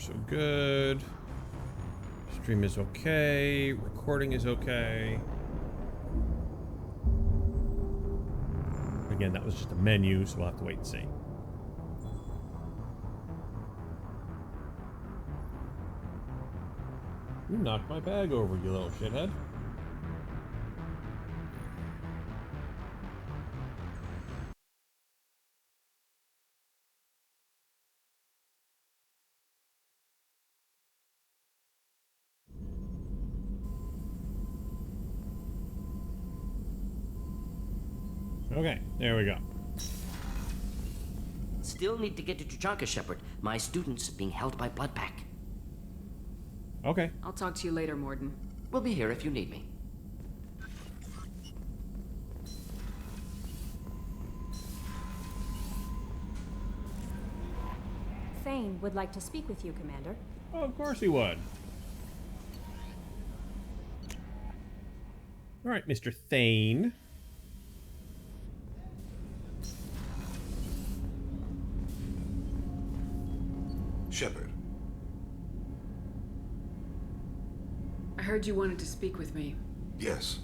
so good. Stream is okay. Recording is okay. Again, that was just a menu, so we'll have to wait and see. You knocked my bag over, you little shithead. Okay, there we go. Still need to get to Tuchanka, Shepard. My student's being held by Bloodpack. Okay. I'll talk to you later, Morden. We'll be here if you need me. Thane would like to speak with you, Commander. Oh, of course he would. All right, Mr. Thane. Shepard. I heard you wanted to speak with me. Yes.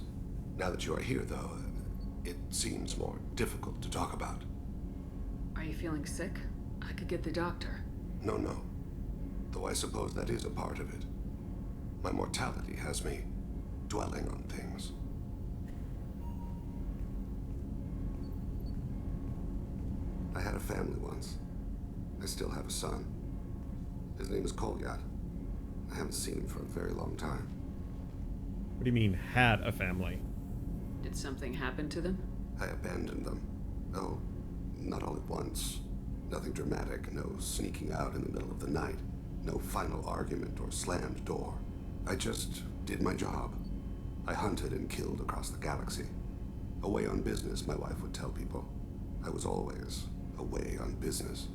Now that you are here, though, it seems more difficult to talk about. Are you feeling sick? I could get the doctor. No. Though I suppose that is a part of it. My mortality has me dwelling on things. I had a family once. I still have a son. His name is Kolyat. I haven't seen him for a very long time. What do you mean, had a family? Did something happen to them? I abandoned them. Oh, not all at once. Nothing dramatic, no sneaking out in the middle of the night, no final argument or slammed door. I just did my job. I hunted and killed across the galaxy. Away on business, my wife would tell people. I was always away on business.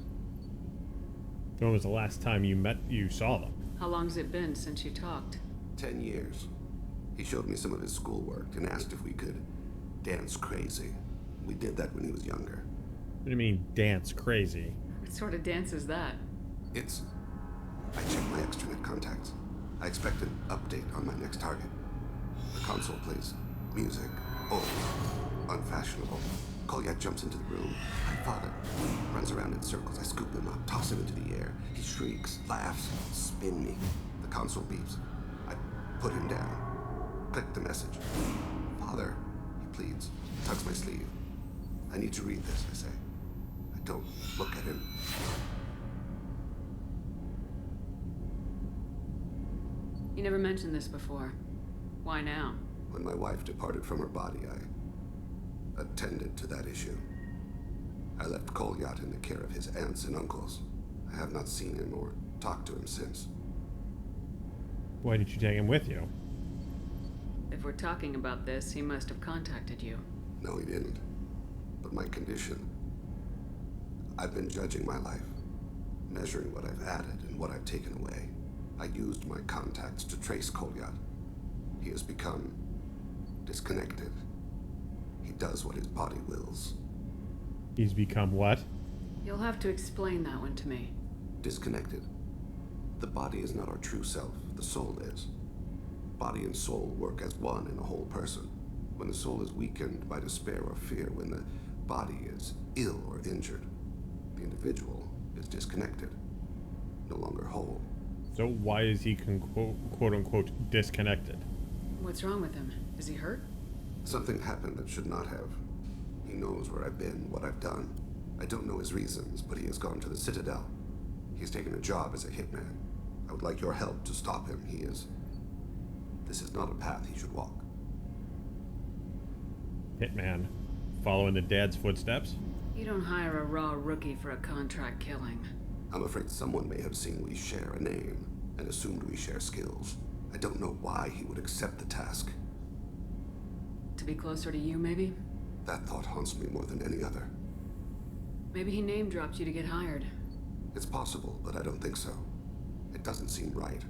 When was the last time you saw them? How long's it been since you talked? 10 years. He showed me some of his schoolwork and asked if we could dance crazy. We did that when he was younger. What do you mean, dance crazy? What sort of dance is that? I checked my extranet contacts. I expect an update on my next target. The console plays music. Old. Unfashionable. Kolyat jumps into the room. My father runs around in circles. I scoop him up, toss him into the air. He shrieks, laughs, spin me. The console beeps. I put him down. Click the message. Father, he pleads, tugs my sleeve. I need to read this, I say. I don't look at him. You never mentioned this before. Why now? When my wife departed from her body, I attended to that issue. I left Kolyat in the care of his aunts and uncles. I have not seen him or talked to him since. Why did you take him with you? If we're talking about this, he must have contacted you. No, he didn't. But my condition. I've been judging my life, measuring what I've added and what I've taken away. I used my contacts to trace Kolyat. He has become disconnected. He does what his body wills. He's become what? You'll have to explain that one to me. Disconnected. The body is not our true self, the soul is. Body and soul work as one in a whole person. When the soul is weakened by despair or fear, when the body is ill or injured, the individual is disconnected, no longer whole. So why is he quote unquote disconnected? What's wrong with him? Is he hurt? Something happened that should not have. He knows where I've been, what I've done. I don't know his reasons, but he has gone to the Citadel. He's taken a job as a hitman. I would like your help to stop him. This is not a path he should walk. Hitman. Following the dad's footsteps? You don't hire a raw rookie for a contract killing. I'm afraid someone may have seen we share a name and assumed we share skills. I don't know why he would accept the task. To be closer to you, maybe? That thought haunts me more than any other. Maybe he name-dropped you to get hired. It's possible, but I don't think so. It doesn't seem right.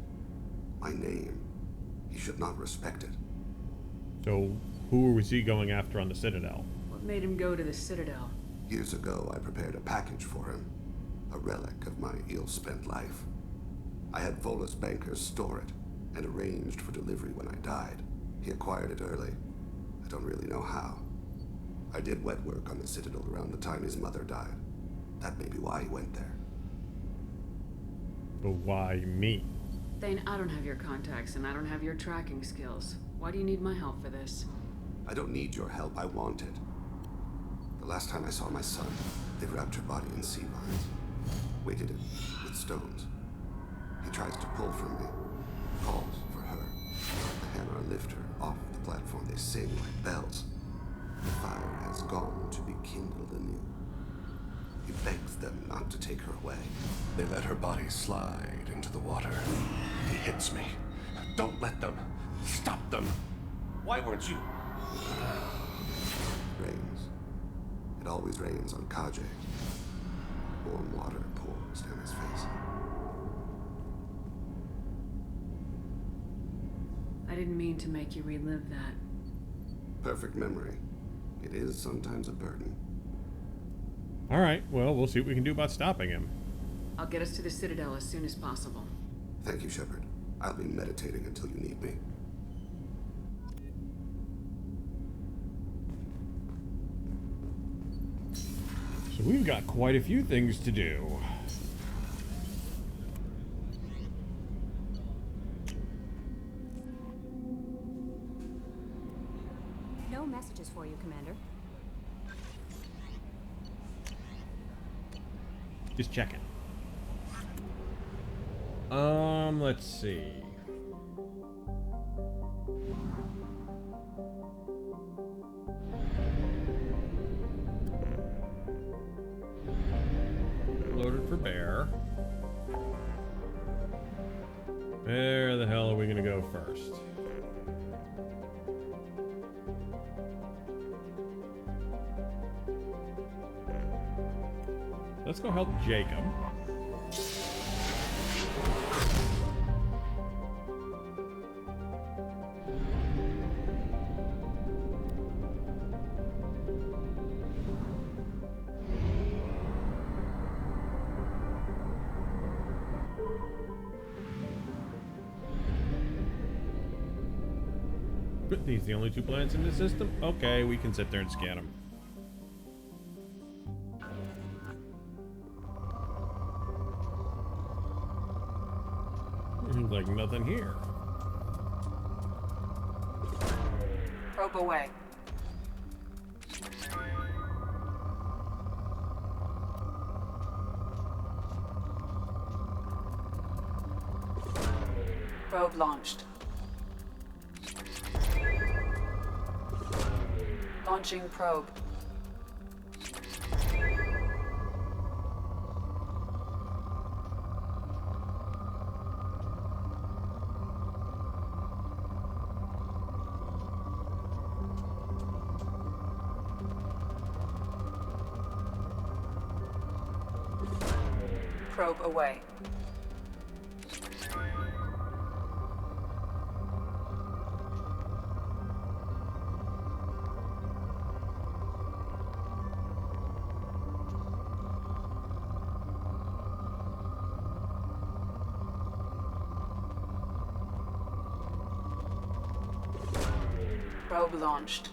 My name. He should not respect it. So who was he going after on the Citadel? What made him go to the Citadel? Years ago, I prepared a package for him. A relic of my ill-spent life. I had Volus bankers store it and arranged for delivery when I died. He acquired it early. I don't really know how. I did wet work on the Citadel around the time his mother died. That may be why he went there. But why me? Thane, I don't have your contacts and I don't have your tracking skills. Why do you need my help for this? I don't need your help. I want it. The last time I saw my son, they wrapped her body in sea vines, weighted it with stones. He tries to pull from me, calls for her. The hammer lift her off the platform. They sing like bells. The fire has gone to be kindled anew. He begs them not to take her away. They let her body slide into the water. He hits me. Don't let them. Stop them. Why weren't you? Rains. It always rains on Kaje. Warm water pours down his face. I didn't mean to make you relive that. Perfect memory. It is sometimes a burden. Alright, well, we'll see what we can do about stopping him. I'll get us to the Citadel as soon as possible. Thank you, Shepard. I'll be meditating until you need me. So we've got quite a few things to do. No messages for you, Commander. Just checking. Let's see. Loaded for bear. Where the hell are we gonna go first? Let's go help Jacob. These the only two planets in the system? Okay, we can sit there and scan them. Seems like nothing here. Probe away. Probe launched. Launching probe. Probe away. Probe launched.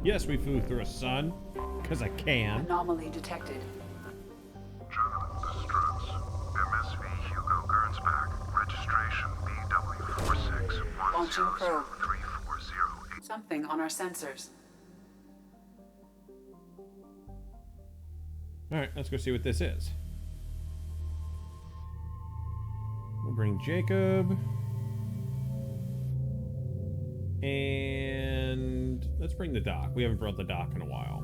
Yes, we flew through a sun, because I can. Anomaly detected. Gentlemen, distress. MSV Hugo Gernsback. Registration Launching probe. BW46103408. Something on our sensors. Alright, let's go see what this is. We'll bring Jacob. And let's bring the dock. We haven't brought the dock in a while.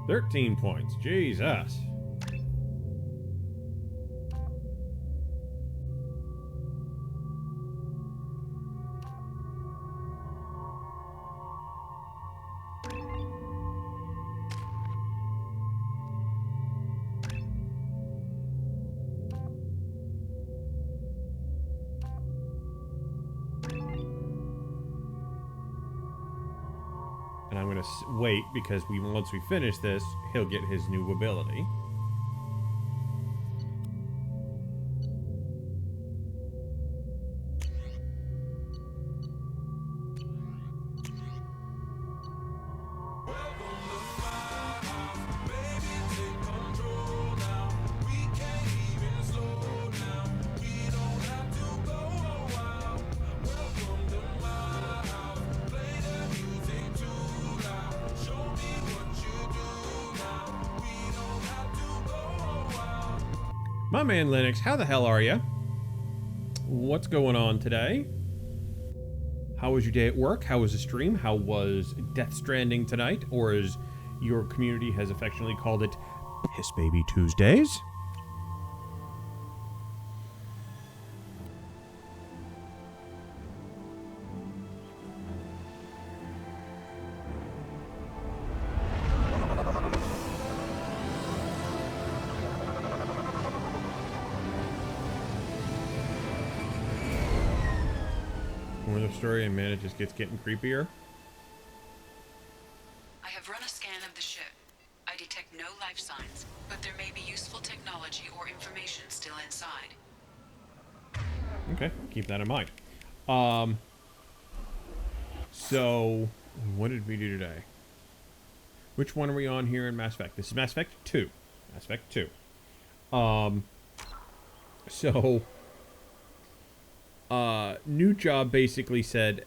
$13 points. Jesus. And I'm going to wait because once we finish this, he'll get his new ability. My man Linux, how the hell are you? What's going on today? How was your day at work? How was the stream? How was Death Stranding tonight? Or as your community has affectionately called it, Piss Baby Tuesdays? More of the story, and man, it just gets getting creepier. I have run a scan of the ship. I detect no life signs, but there may be useful technology or information still inside. Okay, keep that in mind. So, what did we do today? Which one are we on here in Mass Effect? This is Mass Effect 2. Mass Effect 2. New job basically said,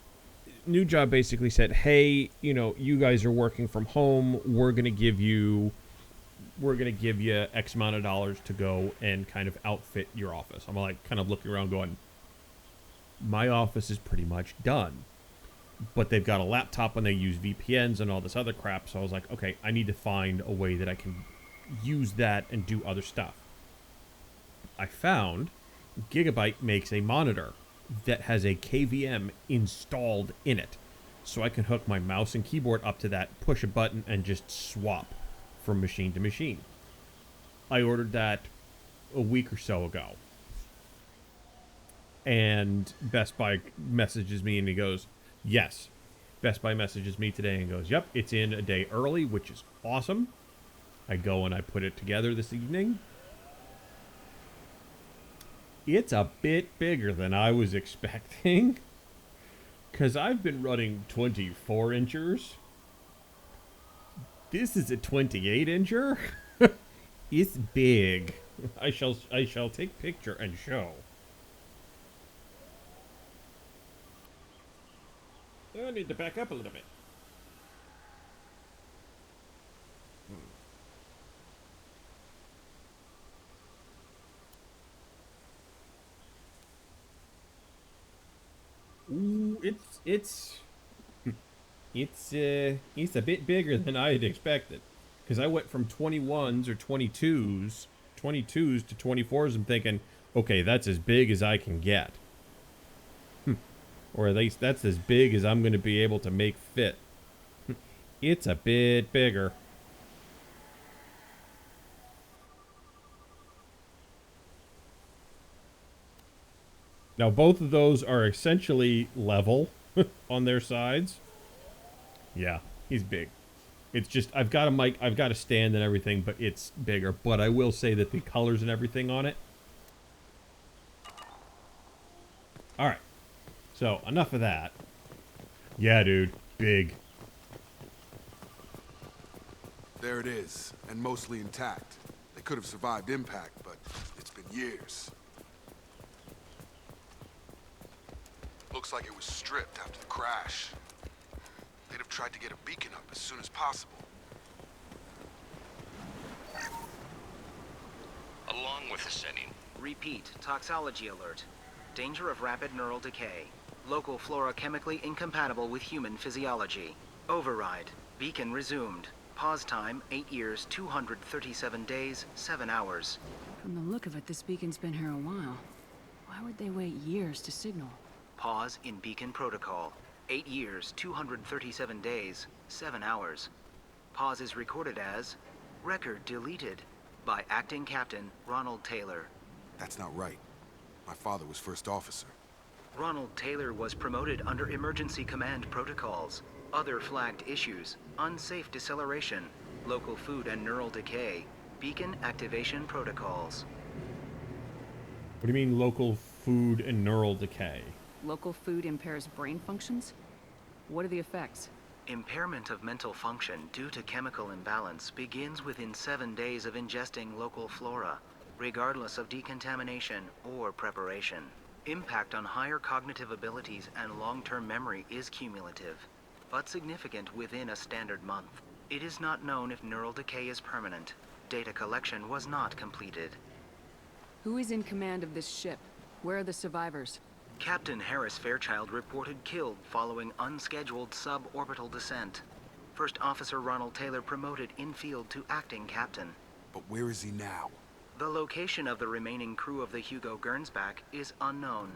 hey, you know, you guys are working from home. We're gonna give you X amount of dollars to go and kind of outfit your office. I'm like kind of looking around going, my office is pretty much done. But they've got a laptop and they use VPNs and all this other crap. So I was like, okay, I need to find a way that I can use that and do other stuff. I found Gigabyte makes a monitor that has a KVM installed in it. So I can hook my mouse and keyboard up to that, push a button, and just swap from machine to machine. I ordered that a week or so ago. And Best Buy messages me and he goes, yes. Best Buy messages me today and goes, yep, it's in a day early, which is awesome. I go and I put it together this evening. It's a bit bigger than I was expecting. Because I've been running 24 inchers. This is a 28 incher. It's big. I shall take picture and show. I need to back up a little bit. Ooh, it's a bit bigger than I had expected. Because I went from 21s or 22s to 24s. I'm thinking, okay, that's as big as I can get. Or at least that's as big as I'm going to be able to make fit. It's a bit bigger. Now both of those are essentially level on their sides. Yeah, he's big. It's just, I've got a mic, I've got a stand and everything, but it's bigger. But I will say that the colors and everything on it. Alright. So, enough of that. Yeah, dude. Big. There it is, and mostly intact. They could have survived impact, but it's been years. Looks like it was stripped after the crash. They'd have tried to get a beacon up as soon as possible. Along with the setting. Repeat, toxology alert. Danger of rapid neural decay. Local flora chemically incompatible with human physiology. Override. Beacon resumed. Pause time, 8 years, 237 days, 7 hours. From the look of it, this beacon's been here a while. Why would they wait years to signal? Pause in beacon protocol. 8 years, 237 days, 7 hours. Pause is recorded as record deleted by Acting Captain Ronald Taylor. That's not right. My father was first officer. Ronald Taylor was promoted under emergency command protocols. Other flagged issues: unsafe deceleration, local food and neural decay, beacon activation protocols. What do you mean local food and neural decay? Local food impairs brain functions? What are the effects? Impairment of mental function due to chemical imbalance begins within 7 days of ingesting local flora, regardless of decontamination or preparation. Impact on higher cognitive abilities and long-term memory is cumulative, but significant within a standard month. It is not known if neural decay is permanent. Data collection was not completed. Who is in command of this ship? Where are the survivors? Captain Harris Fairchild reported killed following unscheduled suborbital descent. First Officer Ronald Taylor promoted in-field to acting captain. But where is he now? The location of the remaining crew of the Hugo Gernsback is unknown.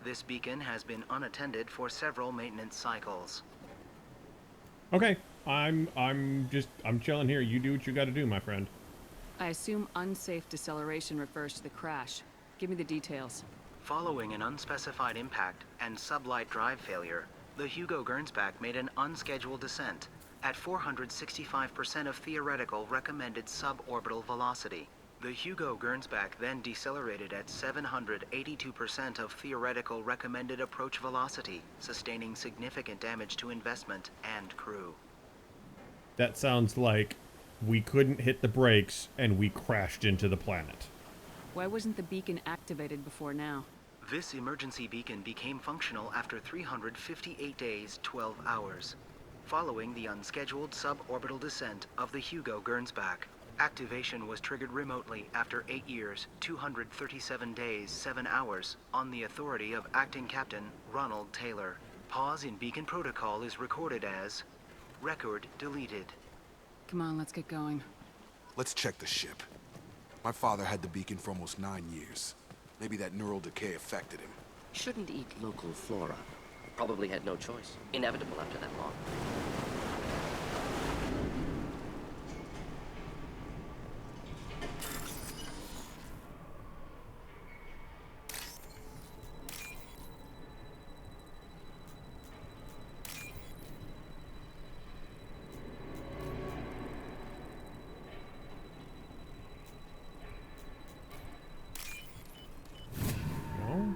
This beacon has been unattended for several maintenance cycles. Okay, I'm chilling here. You do what you got to do, my friend. I assume unsafe deceleration refers to the crash. Give me the details. Following an unspecified impact and sublight drive failure, the Hugo Gernsback made an unscheduled descent at 465% of theoretical recommended suborbital velocity. The Hugo Gernsback then decelerated at 782% of theoretical recommended approach velocity, sustaining significant damage to investment and crew. That sounds like we couldn't hit the brakes and we crashed into the planet. Why wasn't the beacon activated before now? This emergency beacon became functional after 358 days, 12 hours, following the unscheduled suborbital descent of the Hugo Gernsback. Activation was triggered remotely after 8 years, 237 days, 7 hours, on the authority of Acting Captain Ronald Taylor. Pause in beacon protocol is recorded as record deleted. Come on, let's get going. Let's check the ship. My father had the beacon for almost 9 years. Maybe that neural decay affected him. Shouldn't eat local flora. Probably had no choice. Inevitable after that long.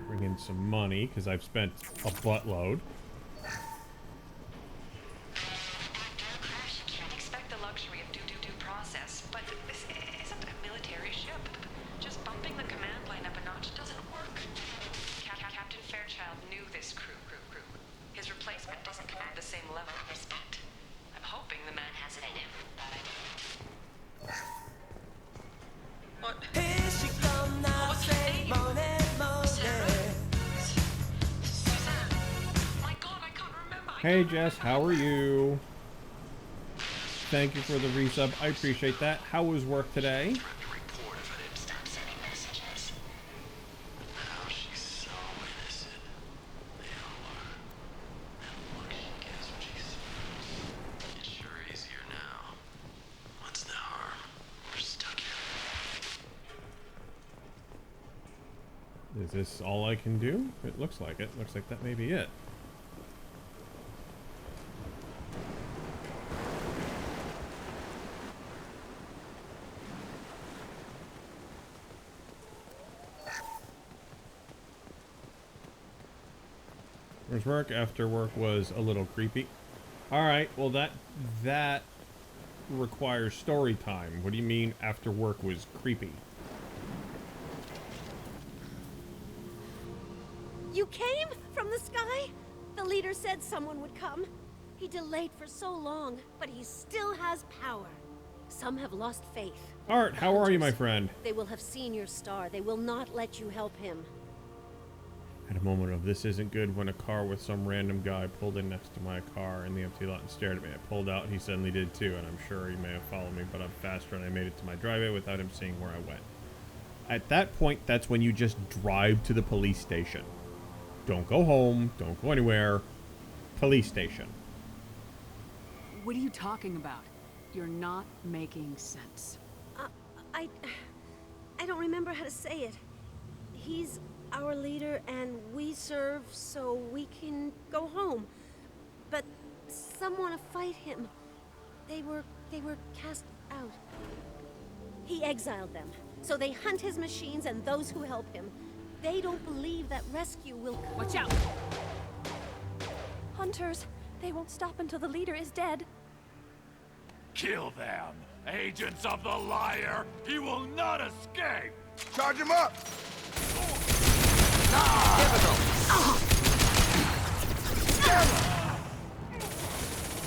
Bring in some money, because I've spent a buttload. Can't expect the luxury of due process, but this isn't a military ship. Just bumping the command line up a notch doesn't work. Captain Fairchild knew this crew. His replacement doesn't command the same level of respect. I'm hoping the man has it in him. What? Here she come now, say morning. Hey Jess, how are you? Thank you for the resub. I appreciate that. How was work today? Is this all I can do? It looks like it. Looks like that may be it. Where's work? After work was a little creepy. Alright, well that requires story time. What do you mean after work was creepy? You came from the sky? The leader said someone would come. He delayed for so long, but he still has power. Some have lost faith. Art, how are you, my friend? They will have seen your star. They will not let you help him. Had a moment of this isn't good when a car with some random guy pulled in next to my car in the empty lot and stared at me. I pulled out, he suddenly did too, and I'm sure he may have followed me, but I'm faster and I made it to my driveway without him seeing where I went. At that point, that's when you just drive to the police station. Don't go home, don't go anywhere. Police station. What are you talking about? You're not making sense. I don't remember how to say it. He's our leader and we serve so we can go home. But some want to fight him. They were cast out. He exiled them, so they hunt his machines and those who help him. They don't believe that rescue will come. Watch out! Hunters, they won't stop until the leader is dead. Kill them! Agents of the liar! He will not escape! Charge him up!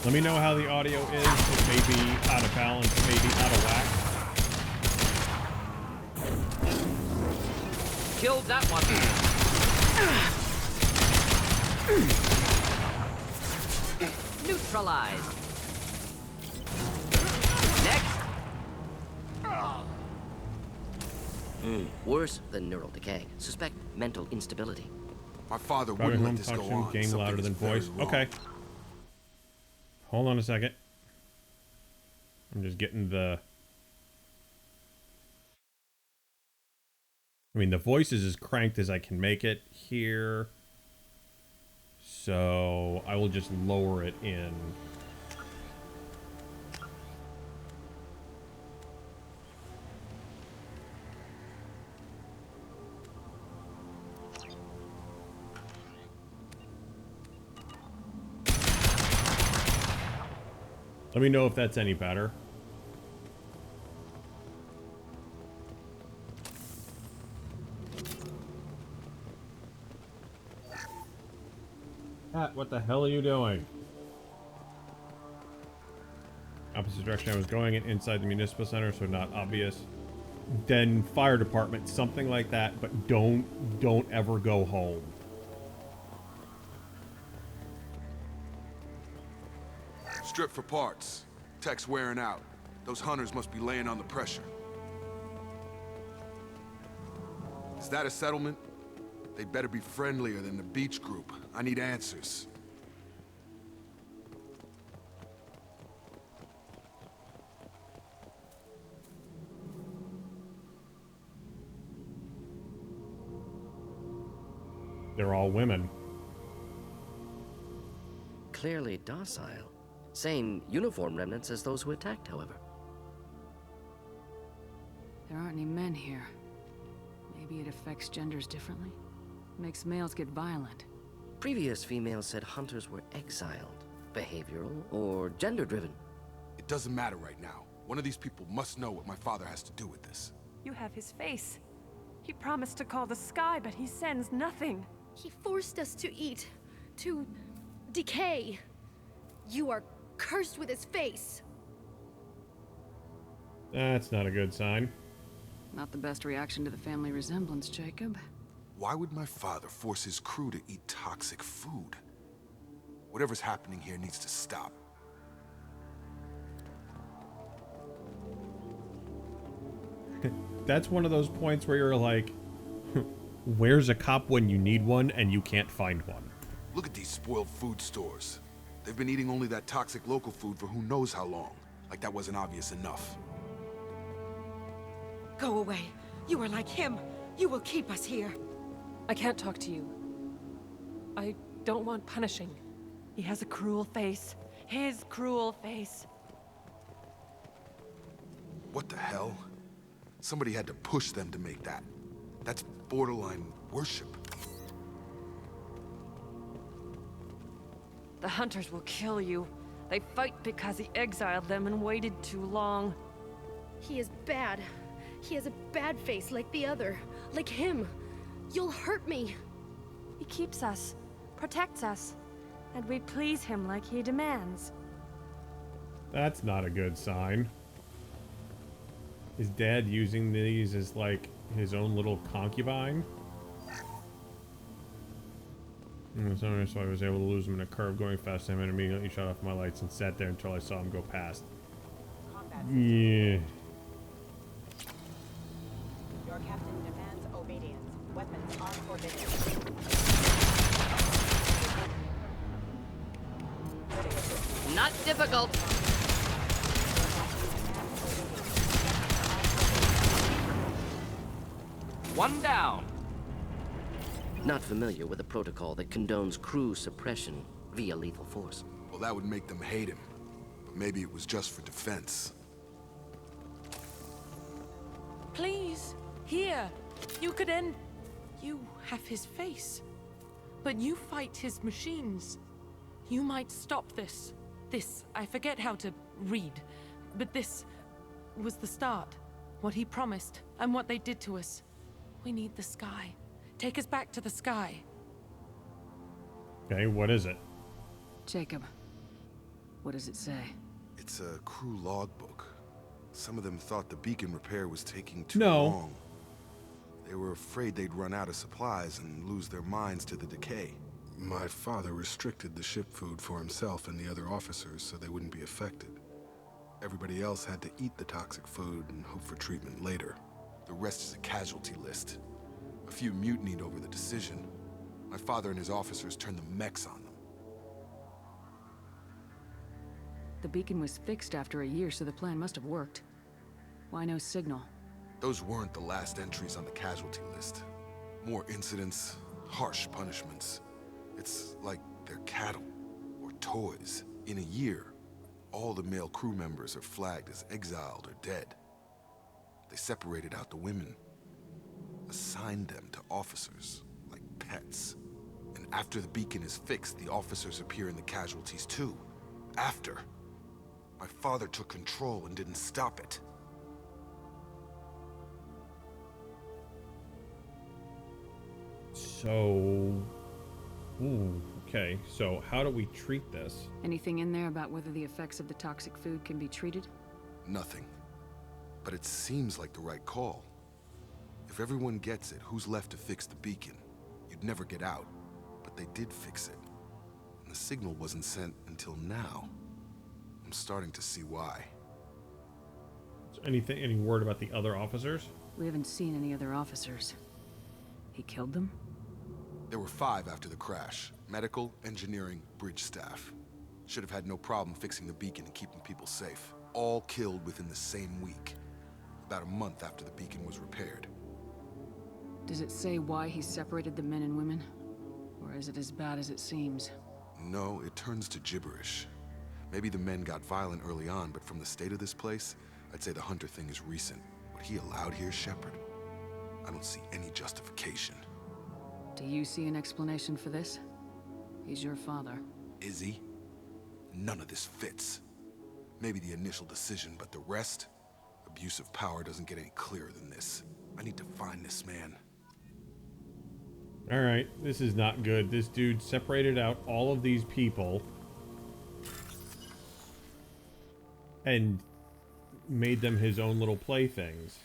Let me know how the audio is. It may be out of balance, maybe out of whack. Killed that one. Neutralized. Next. Worse than neural decay. Suspect mental instability. My father Probably wouldn't home let this go function, on. game Something louder is than very voice. wrong. Okay. Hold on a second. I'm just getting the... I mean, the voice is as cranked as I can make it here. So I will just lower it in. Let me know if that's any better. Pat, what the hell are you doing? Opposite direction I was going, and inside the municipal center, so not obvious. Then fire department, something like that, but don't ever go home. Strip for parts. Tech's wearing out. Those hunters must be laying on the pressure. Is that a settlement? They'd better be friendlier than the beach group. I need answers. They're all women. Clearly docile. Same uniform remnants as those who attacked, however. There aren't any men here. Maybe it affects genders differently. Makes males get violent. Previous females said hunters were exiled, behavioral, or gender-driven. It doesn't matter right now. One of these people must know what my father has to do with this. You have his face. He promised to call the sky, but he sends nothing. He forced us to eat, to decay. You are cursed with his face. That's not a good sign. Not the best reaction to the family resemblance, Jacob. Why would my father force his crew to eat toxic food? Whatever's happening here needs to stop. That's one of those points where you're like, where's a cop when you need one and you can't find one? Look at these spoiled food stores. They've been eating only that toxic local food for who knows how long. Like that wasn't obvious enough. Go away. You are like him. You will keep us here. I can't talk to you. I don't want punishing. He has a cruel face. His cruel face. What the hell? Somebody had to push them to make that. That's borderline worship. The hunters will kill you. They fight because he exiled them and waited too long. He is bad. He has a bad face like the other. Like him. You'll hurt me. He keeps us, protects us, and we please him like he demands. That's not a good sign. Is Dad using these as like his own little concubine? So I was able to lose him in a curve going fast and immediately shut off my lights and sat there until I saw him go past. Yeah. Your captain demands obedience. Weapons are forbidden. Not difficult. One down. Not familiar with a protocol that condones crew suppression via lethal force. Well, Well, that would make them hate him. But maybe it was just for defense. Please, here. You could end... You have his face. But you fight his machines. You might stop this. This, I forget how to read. But this was the start. What he promised, and what they did to us. We need the sky. Take us back to the sky. Okay, what is it? Jacob, what does it say? It's a crew logbook. Some of them thought the beacon repair was taking too long. They were afraid they'd run out of supplies and lose their minds to the decay. My father restricted the ship food for himself and the other officers so they wouldn't be affected. Everybody else had to eat the toxic food and hope for treatment later. The rest is a casualty list. A few mutinied over the decision. My father and his officers turned the mechs on them. The beacon was fixed after a year, so the plan must have worked. Why no signal? Those weren't the last entries on the casualty list. More incidents, harsh punishments. It's like they're cattle, or toys. In a year, all the male crew members are flagged as exiled or dead. They separated out the women, assigned them to officers, like pets. And after the beacon is fixed, the officers appear in the casualties too. After. My father took control and didn't stop it. So... Ooh, okay. So how do we treat this? Anything in there about whether the effects of the toxic food can be treated? Nothing. But it seems like the right call. If everyone gets it, who's left to fix the beacon? You'd never get out. But they did fix it. And the signal wasn't sent until now. I'm starting to see why. Any word about the other officers? We haven't seen any other officers. He killed them? There were 5 after the crash. Medical, engineering, bridge staff. Should have had no problem fixing the beacon and keeping people safe. All killed within the same week. About a month after the beacon was repaired. Does it say why he separated the men and women? Or is it as bad as it seems? No, it turns to gibberish. Maybe the men got violent early on, but from the state of this place, I'd say the Hunter thing is recent. What he allowed here, Shepard, I don't see any justification. Do you see an explanation for this? He's your father. Is he? None of this fits. Maybe the initial decision, but the rest? Abuse of power doesn't get any clearer than this. I need to find this man. Alright, this is not good. This dude separated out all of these people and made them his own little playthings.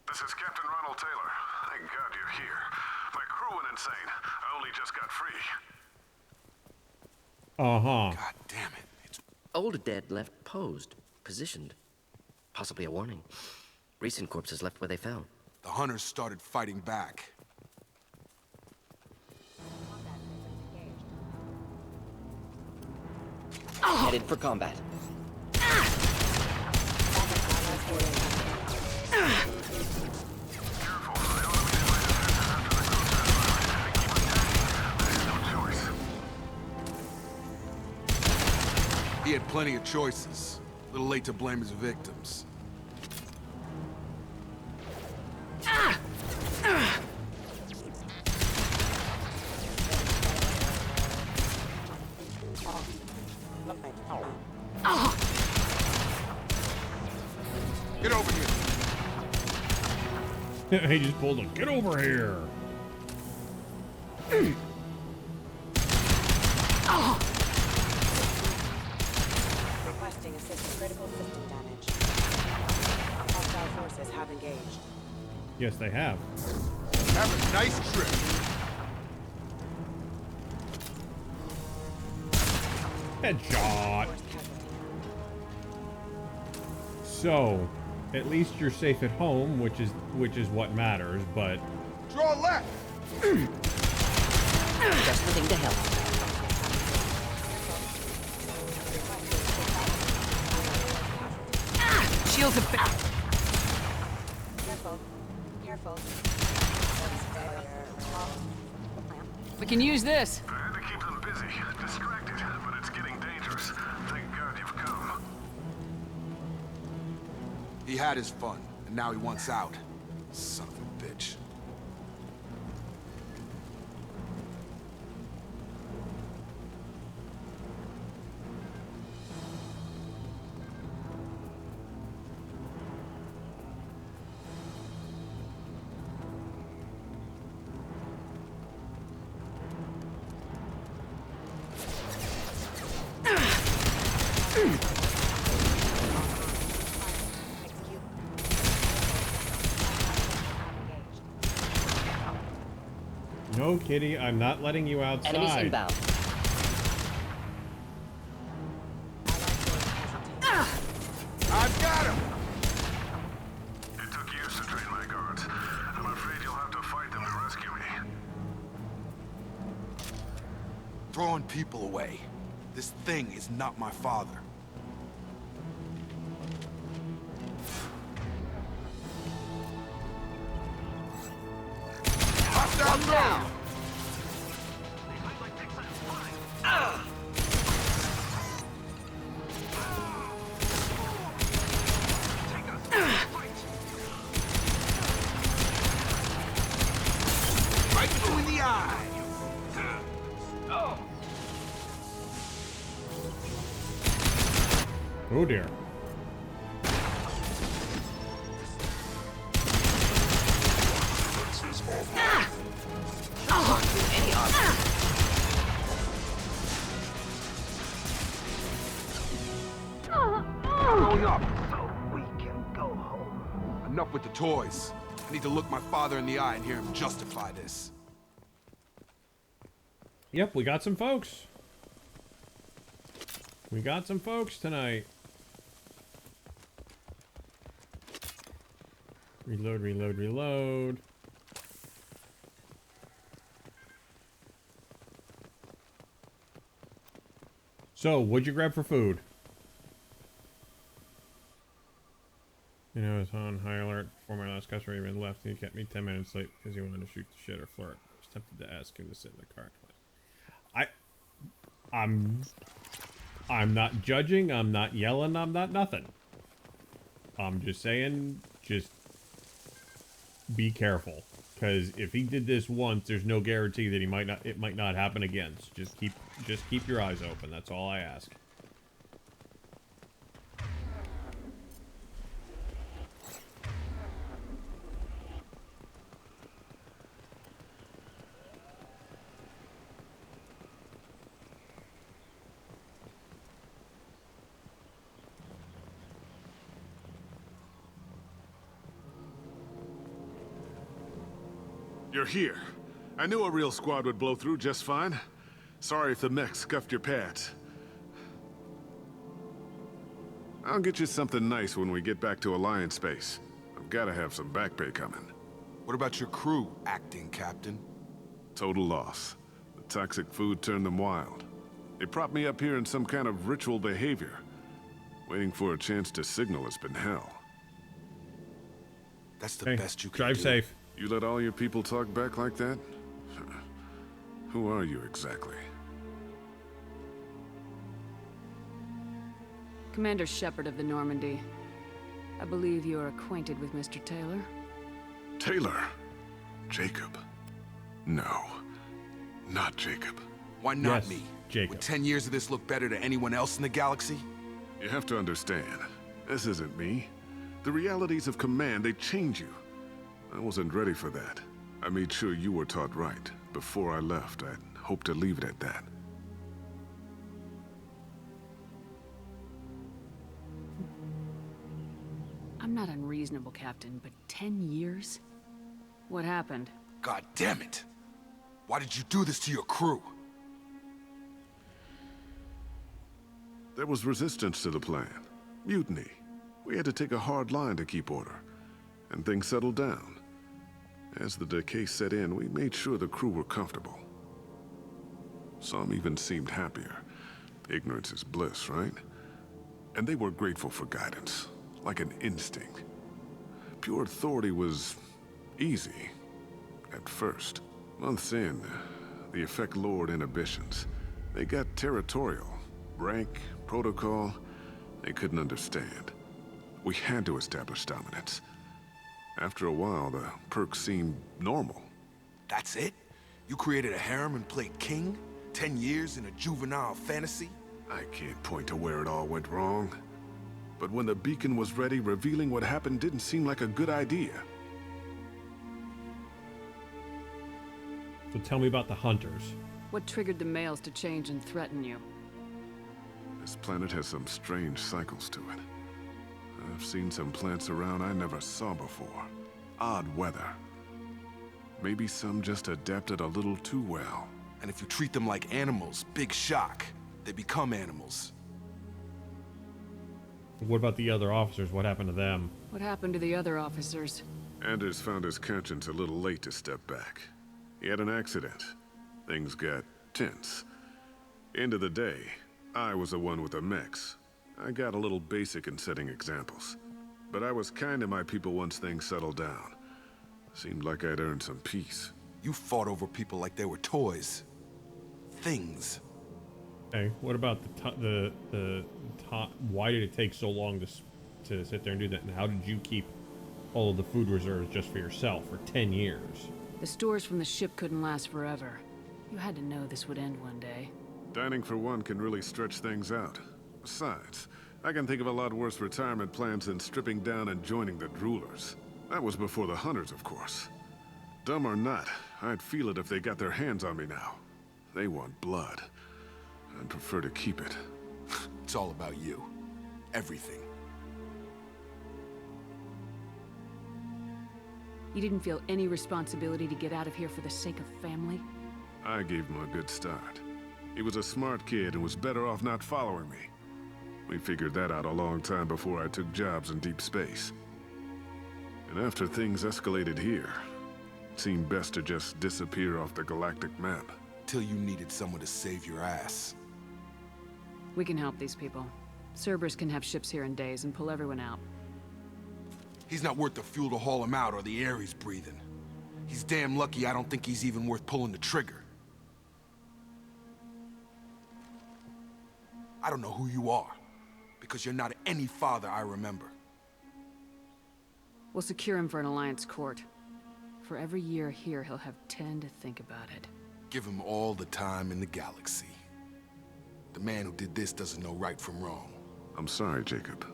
This is Captain Ronald Taylor. Thank God you're here. My crew went insane. I only just got free. Uh-huh. God damn it. Old dead left posed, positioned. Possibly a warning. Recent corpses left where they fell. The Hunters started fighting back. Headed for combat. He had plenty of choices. A little late to blame his victims. Get over here. He just pulled him. Get over here. Requesting assist with critical system damage. Hostile forces have engaged. Yes, they have. Have a nice trip. Headshot. So, at least you're safe at home, which is what matters, but Draw left. Just looking to help. Shields are back. Careful. Careful. We can use this. I had to keep them busy, distracted, but it's getting dangerous. Thank God you've come. He had his fun, and now he wants out. Son of a bitch. No, Kitty, I'm not letting you outside. Enemies inbound. I've got him! It took years to train my guards. I'm afraid you'll have to fight them to rescue me. Throwing people away. This thing is not my father. One down. Right between the eyes. Oh dear. Going up so we can go home. Enough with the toys. I need to look my father in the eye and hear him justify this. Yep, we got some folks. We got some folks tonight. Reload, reload, reload. So, what'd you grab for food? You know, it's on high alert before my last customer even left. He kept me 10 minutes late because he wanted to shoot the shit or flirt. I was tempted to ask him to sit in the car. I'm not judging, I'm not yelling, I'm not nothing. I'm just saying, just be careful. Because if he did this once, there's no guarantee that it might not happen again. So just keep your eyes open, that's all I ask. You're here. I knew a real squad would blow through just fine. Sorry if the mech scuffed your pads. I'll get you something nice when we get back to Alliance space. I've gotta have some back pay coming. What about your crew, acting captain? Total loss. The toxic food turned them wild. They propped me up here in some kind of ritual behavior. Waiting for a chance to signal has been hell. That's the best you can drive do. safe. You let all your people talk back like that? Who are you exactly? Commander Shepard of the Normandy. I believe you're acquainted with Mr. Taylor. Taylor? Jacob? No. Not Jacob. Why not Yes, me? Jacob. Would 10 years of this look better to anyone else in the galaxy? You have to understand, this isn't me. The realities of command, they change you. I wasn't ready for that. I made sure you were taught right. Before I left, I'd hoped to leave it at that. I'm not unreasonable, Captain, but 10 years? What happened? God damn it! Why did you do this to your crew? There was resistance to the plan. Mutiny. We had to take a hard line to keep order. And things settled down. As the decay set in, we made sure the crew were comfortable. Some even seemed happier. Ignorance is bliss, right? And they were grateful for guidance, like an instinct. Pure authority was easy, at first. Months in, the effect lowered inhibitions. They got territorial. Rank, protocol, they couldn't understand. We had to establish dominance. After a while, the perks seemed normal. That's it? You created a harem and played king? 10 years in a juvenile fantasy? I can't point to where it all went wrong. But when the beacon was ready, revealing what happened didn't seem like a good idea. So tell me about the hunters. What triggered the males to change and threaten you? This planet has some strange cycles to it. I've seen some plants around I never saw before. Odd weather. Maybe some just adapted a little too well. And if you treat them like animals, big shock. They become animals. What about the other officers? What happened to them? What happened to the other officers? Anders found his conscience a little late to step back. He had an accident. Things got tense. End of the day, I was the one with the mechs. I got a little basic in setting examples. But I was kind to my people once things settled down. Seemed like I'd earned some peace. You fought over people like they were toys. Things. Okay, what about why did it take so long to sit there and do that? And how did you keep all of the food reserves just for yourself for 10 years? The stores from the ship couldn't last forever. You had to know this would end one day. Dining for one can really stretch things out. Besides, I can think of a lot worse retirement plans than stripping down and joining the droolers. That was before the hunters, of course. Dumb or not, I'd feel it if they got their hands on me now. They want blood. I'd prefer to keep it. It's all about you. Everything. You didn't feel any responsibility to get out of here for the sake of family? I gave him a good start. He was a smart kid and was better off not following me. We figured that out a long time before I took jobs in deep space. And after things escalated here, it seemed best to just disappear off the galactic map. Till you needed someone to save your ass. We can help these people. Cerberus can have ships here in days and pull everyone out. He's not worth the fuel to haul him out or the air he's breathing. He's damn lucky I don't think he's even worth pulling the trigger. I don't know who you are, because you're not any father I remember. We'll secure him for an Alliance court. For every year here, he'll have 10 to think about it. Give him all the time in the galaxy. The man who did this doesn't know right from wrong. I'm sorry, Jacob.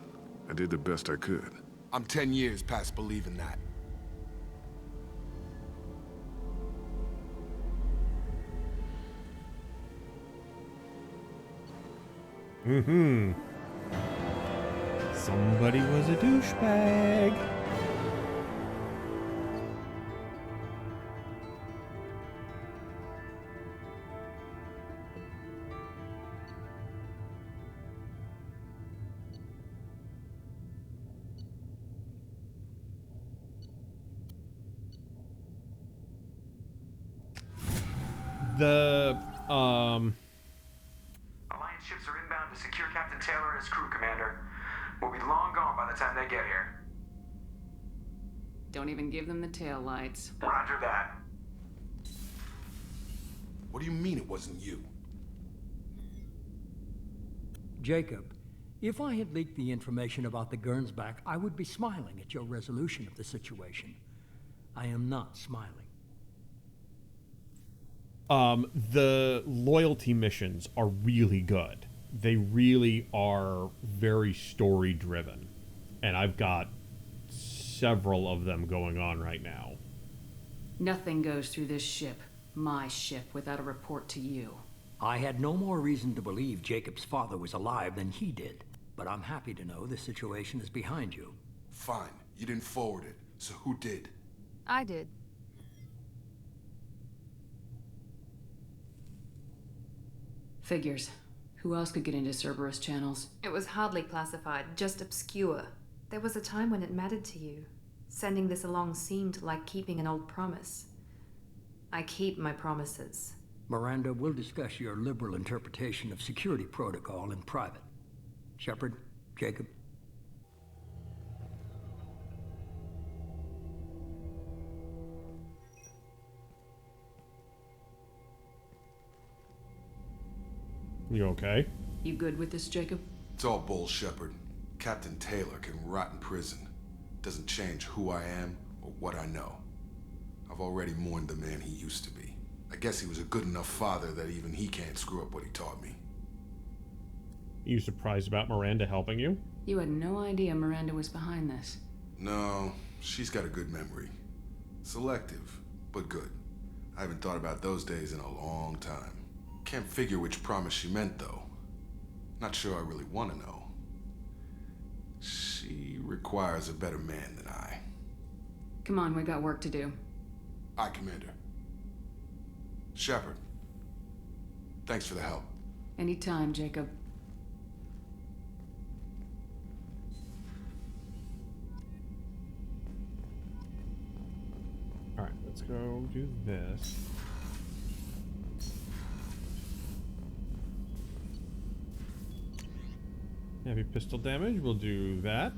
I did the best I could. I'm 10 years past believing that. Somebody was a douchebag. Alliance ships are inbound to secure Captain Taylor and his crew, Commander. We'll be long gone by the time they get here. Don't even give them the tail lights. Roger that. What do you mean it wasn't you? Jacob, if I had leaked the information about the Gernsback, I would be smiling at your resolution of the situation. I am not smiling. The loyalty missions are really good. They really are very story driven. And I've got several of them going on right now. Nothing goes through this ship, my ship, without a report to you. I had no more reason to believe Jacob's father was alive than he did. But I'm happy to know the situation is behind you. Fine. You didn't forward it. So who did? I did. Figures. Who else could get into Cerberus channels? It was hardly classified, just obscure. There was a time when it mattered to you. Sending this along seemed like keeping an old promise. I keep my promises. Miranda, we'll discuss your liberal interpretation of security protocol in private. Shepard, Jacob. You okay? You good with this, Jacob? It's all bull, Shepard. Captain Taylor can rot in prison. Doesn't change who I am or what I know. I've already mourned the man he used to be. I guess he was a good enough father that even he can't screw up what he taught me. Are you surprised about Miranda helping you? You had no idea Miranda was behind this. No, she's got a good memory. Selective, but good. I haven't thought about those days in a long time. Can't figure which promise she meant, though. Not sure I really want to know. She requires a better man than I. Come on, we got work to do. Aye, Commander. Shepard, thanks for the help. Anytime, Jacob. Alright, let's go do this. Heavy pistol damage, we'll do that.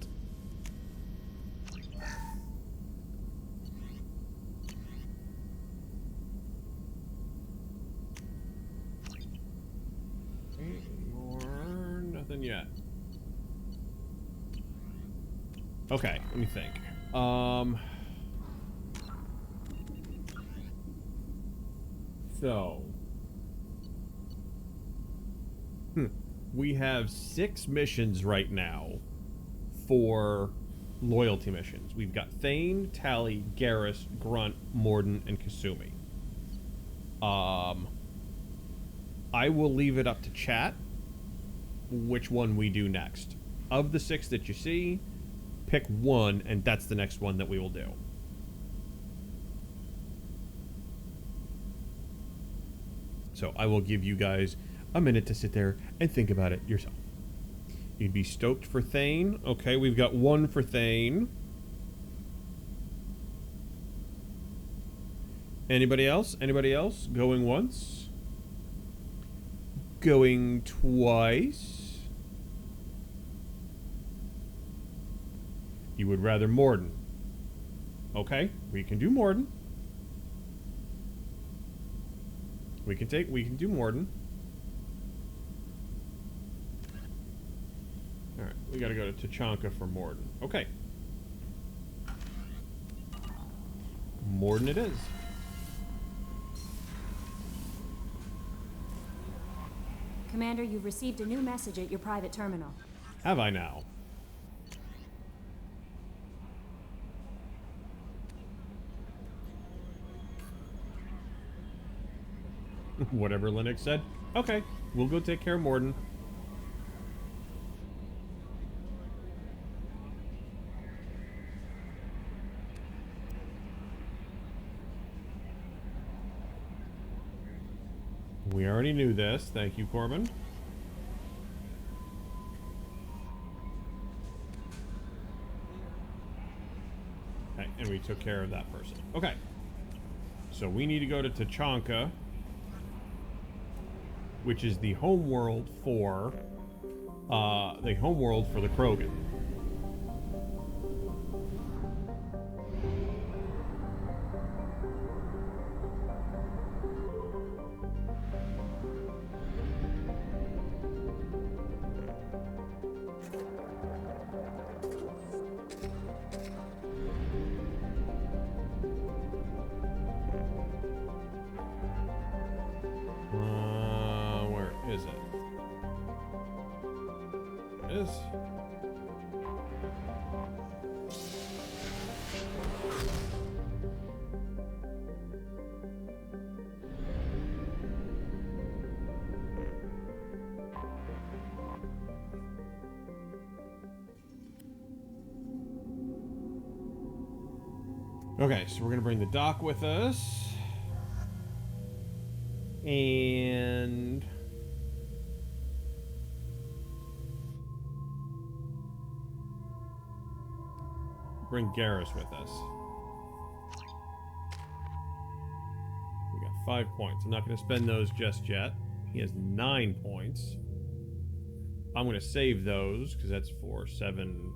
More, nothing yet. Okay, let me think. So we have 6 missions right now for loyalty missions. We've got Thane, Tally, Garrus, Grunt, Morden, and Kasumi. I will leave it up to chat which one we do next. Of the 6 that you see, pick one, and that's the next one that we will do. So I will give you guys a minute to sit there and think about it yourself. You'd be stoked for Thane. Okay, we've got 1 for Thane. Anybody else? Anybody else? Going once? Going twice? You would rather Morden. Okay, we can do Morden. We can do Morden. Alright, we gotta go to Tachanka for Morden. Okay. Morden it is. Commander, you've received a new message at your private terminal. Have I now? Whatever Linux said. Okay, we'll go take care of Morden. We already knew this. Thank you, Corbin. Okay, and we took care of that person. Okay. So we need to go to Tachanka, which is the home world for the Krogan. Where is it? It is. Okay, so we're gonna bring the dock with us. And bring Garrus with us. We got 5 points. I'm not going to spend those just yet. He has 9 points. I'm going to save those because that's 4, 7,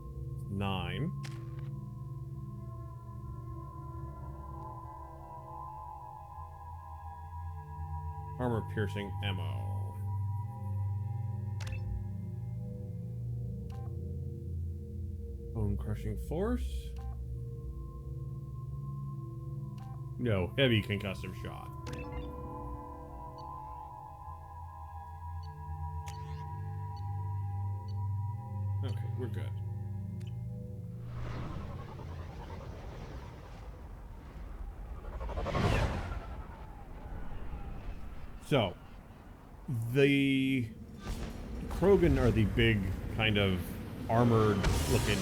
9. Armor piercing ammo. Bone crushing force. No, heavy concussive shot. Okay, we're good. So, the Krogan are the big, kind of armored-looking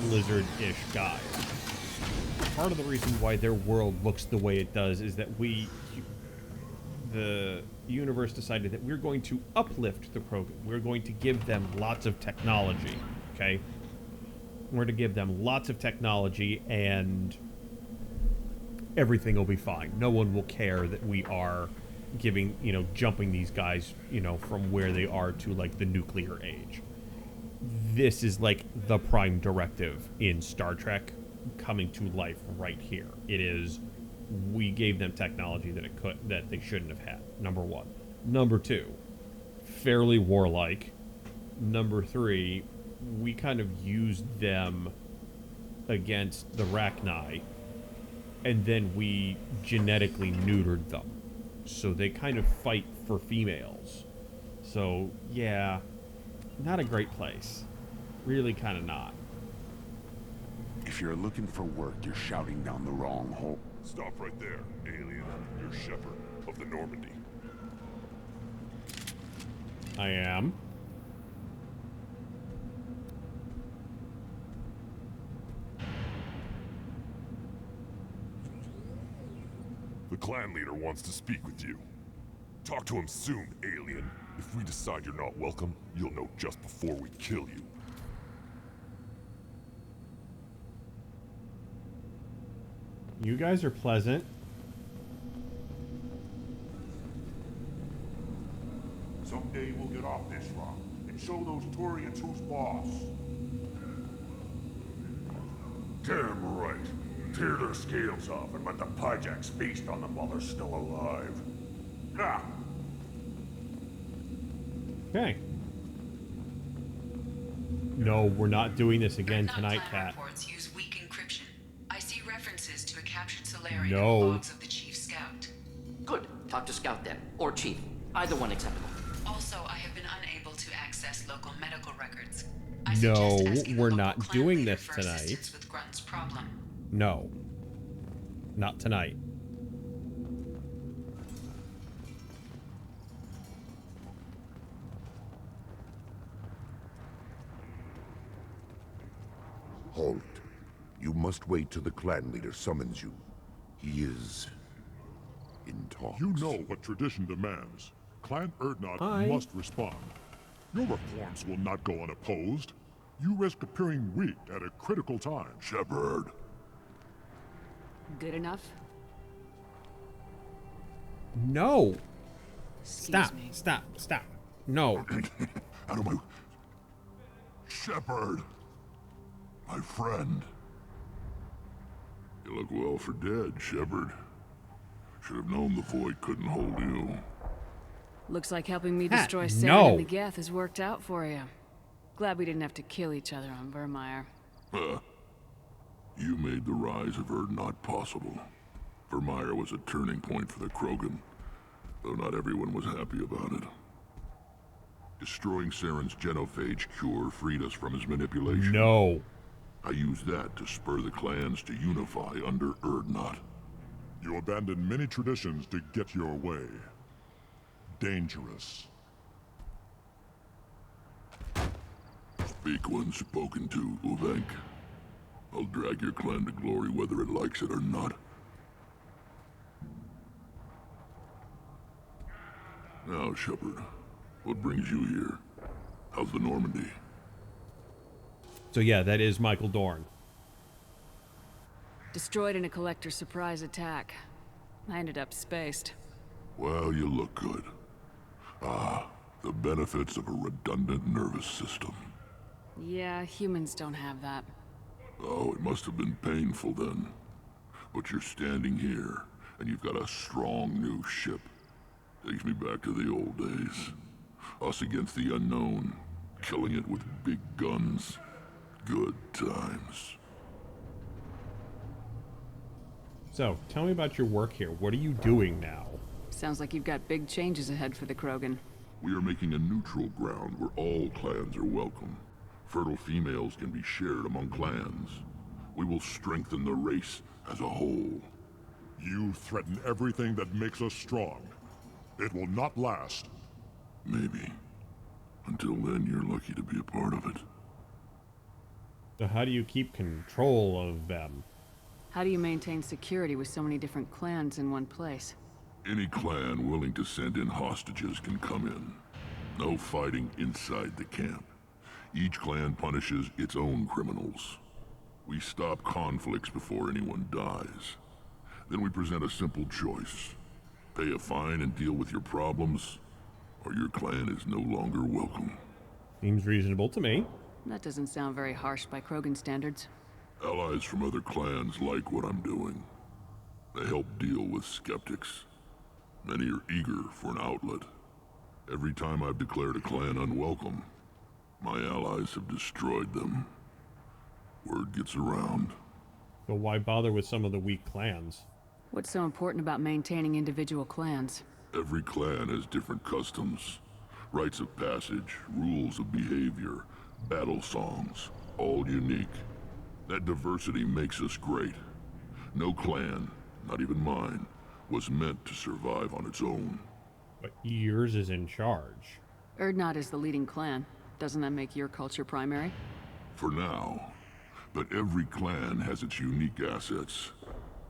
lizard-ish guys. Part of the reason why their world looks the way it does is that the universe decided that we're going to uplift the Krogan. We're going to give them lots of technology, okay? We're going to give them lots of technology and everything will be fine. No one will care that we are giving, jumping these guys, from where they are to, like, the nuclear age. This is, like, the prime directive in Star Trek coming to life right here. It is, we gave them technology that they shouldn't have had, number one. Number two, fairly warlike. Number three, we kind of used them against the Rachni, and then we genetically neutered them. So they kind of fight for females. So, yeah, not a great place. Really kind of not. If you're looking for work, you're shouting down the wrong hole. Stop right there, alien. You're Shepard of the Normandy. I am. The clan leader wants to speak with you. Talk to him soon, alien. If we decide you're not welcome, you'll know just before we kill you. You guys are pleasant. Someday we'll get off this rock and show those Turians who's boss. Damn right. Tear their scales off and let the Pyjaks feast on them while they're still alive. Ah! Okay. No, we're not doing this again tonight, Kat. Reports use weak encryption. I see references to a captured Solarian No. in the logs of the Chief Scout. Good. Talk to Scout then. Or Chief. Either one acceptable. Also, I have been unable to access local medical records. No, we're not doing this For tonight. assistance with Grunt's problem. No. Not tonight. Halt. You must wait till the clan leader summons you. He is in talks. You know what tradition demands. Clan Urdnot Aye. must respond. Your reforms will not go unopposed. You risk appearing weak at a critical time. Shepard. Good enough? No. Excuse Stop. me. Stop. Stop. No. Out of my... Shepard. My friend. You look well for dead, Shepard. Should have known the void couldn't hold you. Looks like helping me Ha, destroy Saren no. and the Geth has worked out for you. Glad we didn't have to kill each other on Vermeer. You made the rise of Urdnot possible. Vermeer was a turning point for the Krogan, though not everyone was happy about it. Destroying Saren's genophage cure freed us from his manipulation. No. I used that to spur the clans to unify under Urdnot. You abandoned many traditions to get your way. Dangerous. Speak when spoken to, Uvenk. I'll drag your clan to glory whether it likes it or not. Now, Shepard, what brings you here? How's the Normandy? So yeah, that is Michael Dorn. Destroyed in a collector surprise attack. I ended up spaced. Well, you look good. Ah, the benefits of a redundant nervous system. Yeah, humans don't have that. Oh, it must have been painful then. But you're standing here, and you've got a strong new ship. Takes me back to the old days. Us against the unknown, killing it with big guns. Good times. So, tell me about your work here. What are you doing now? Sounds like you've got big changes ahead for the Krogan. We are making a neutral ground where all clans are welcome. Fertile females can be shared among clans. We will strengthen the race as a whole. You threaten everything that makes us strong. It will not last. Maybe. Until then, you're lucky to be a part of it. So how do you keep control of them? How do you maintain security with so many different clans in one place? Any clan willing to send in hostages can come in. No fighting inside the camp. Each clan punishes its own criminals. We stop conflicts before anyone dies. Then we present a simple choice. Pay a fine and deal with your problems, or your clan is no longer welcome. Seems reasonable to me. That doesn't sound very harsh by Krogan standards. Allies from other clans like what I'm doing. They help deal with skeptics. Many are eager for an outlet. Every time I've declared a clan unwelcome, my allies have destroyed them. Word gets around. So why bother with some of the weak clans? What's so important about maintaining individual clans? Every clan has different customs, rites of passage, rules of behavior, battle songs, all unique. That diversity makes us great. No clan, not even mine, was meant to survive on its own. But yours is in charge. Urdnot is the leading clan. Doesn't that make your culture primary? For now. But every clan has its unique assets.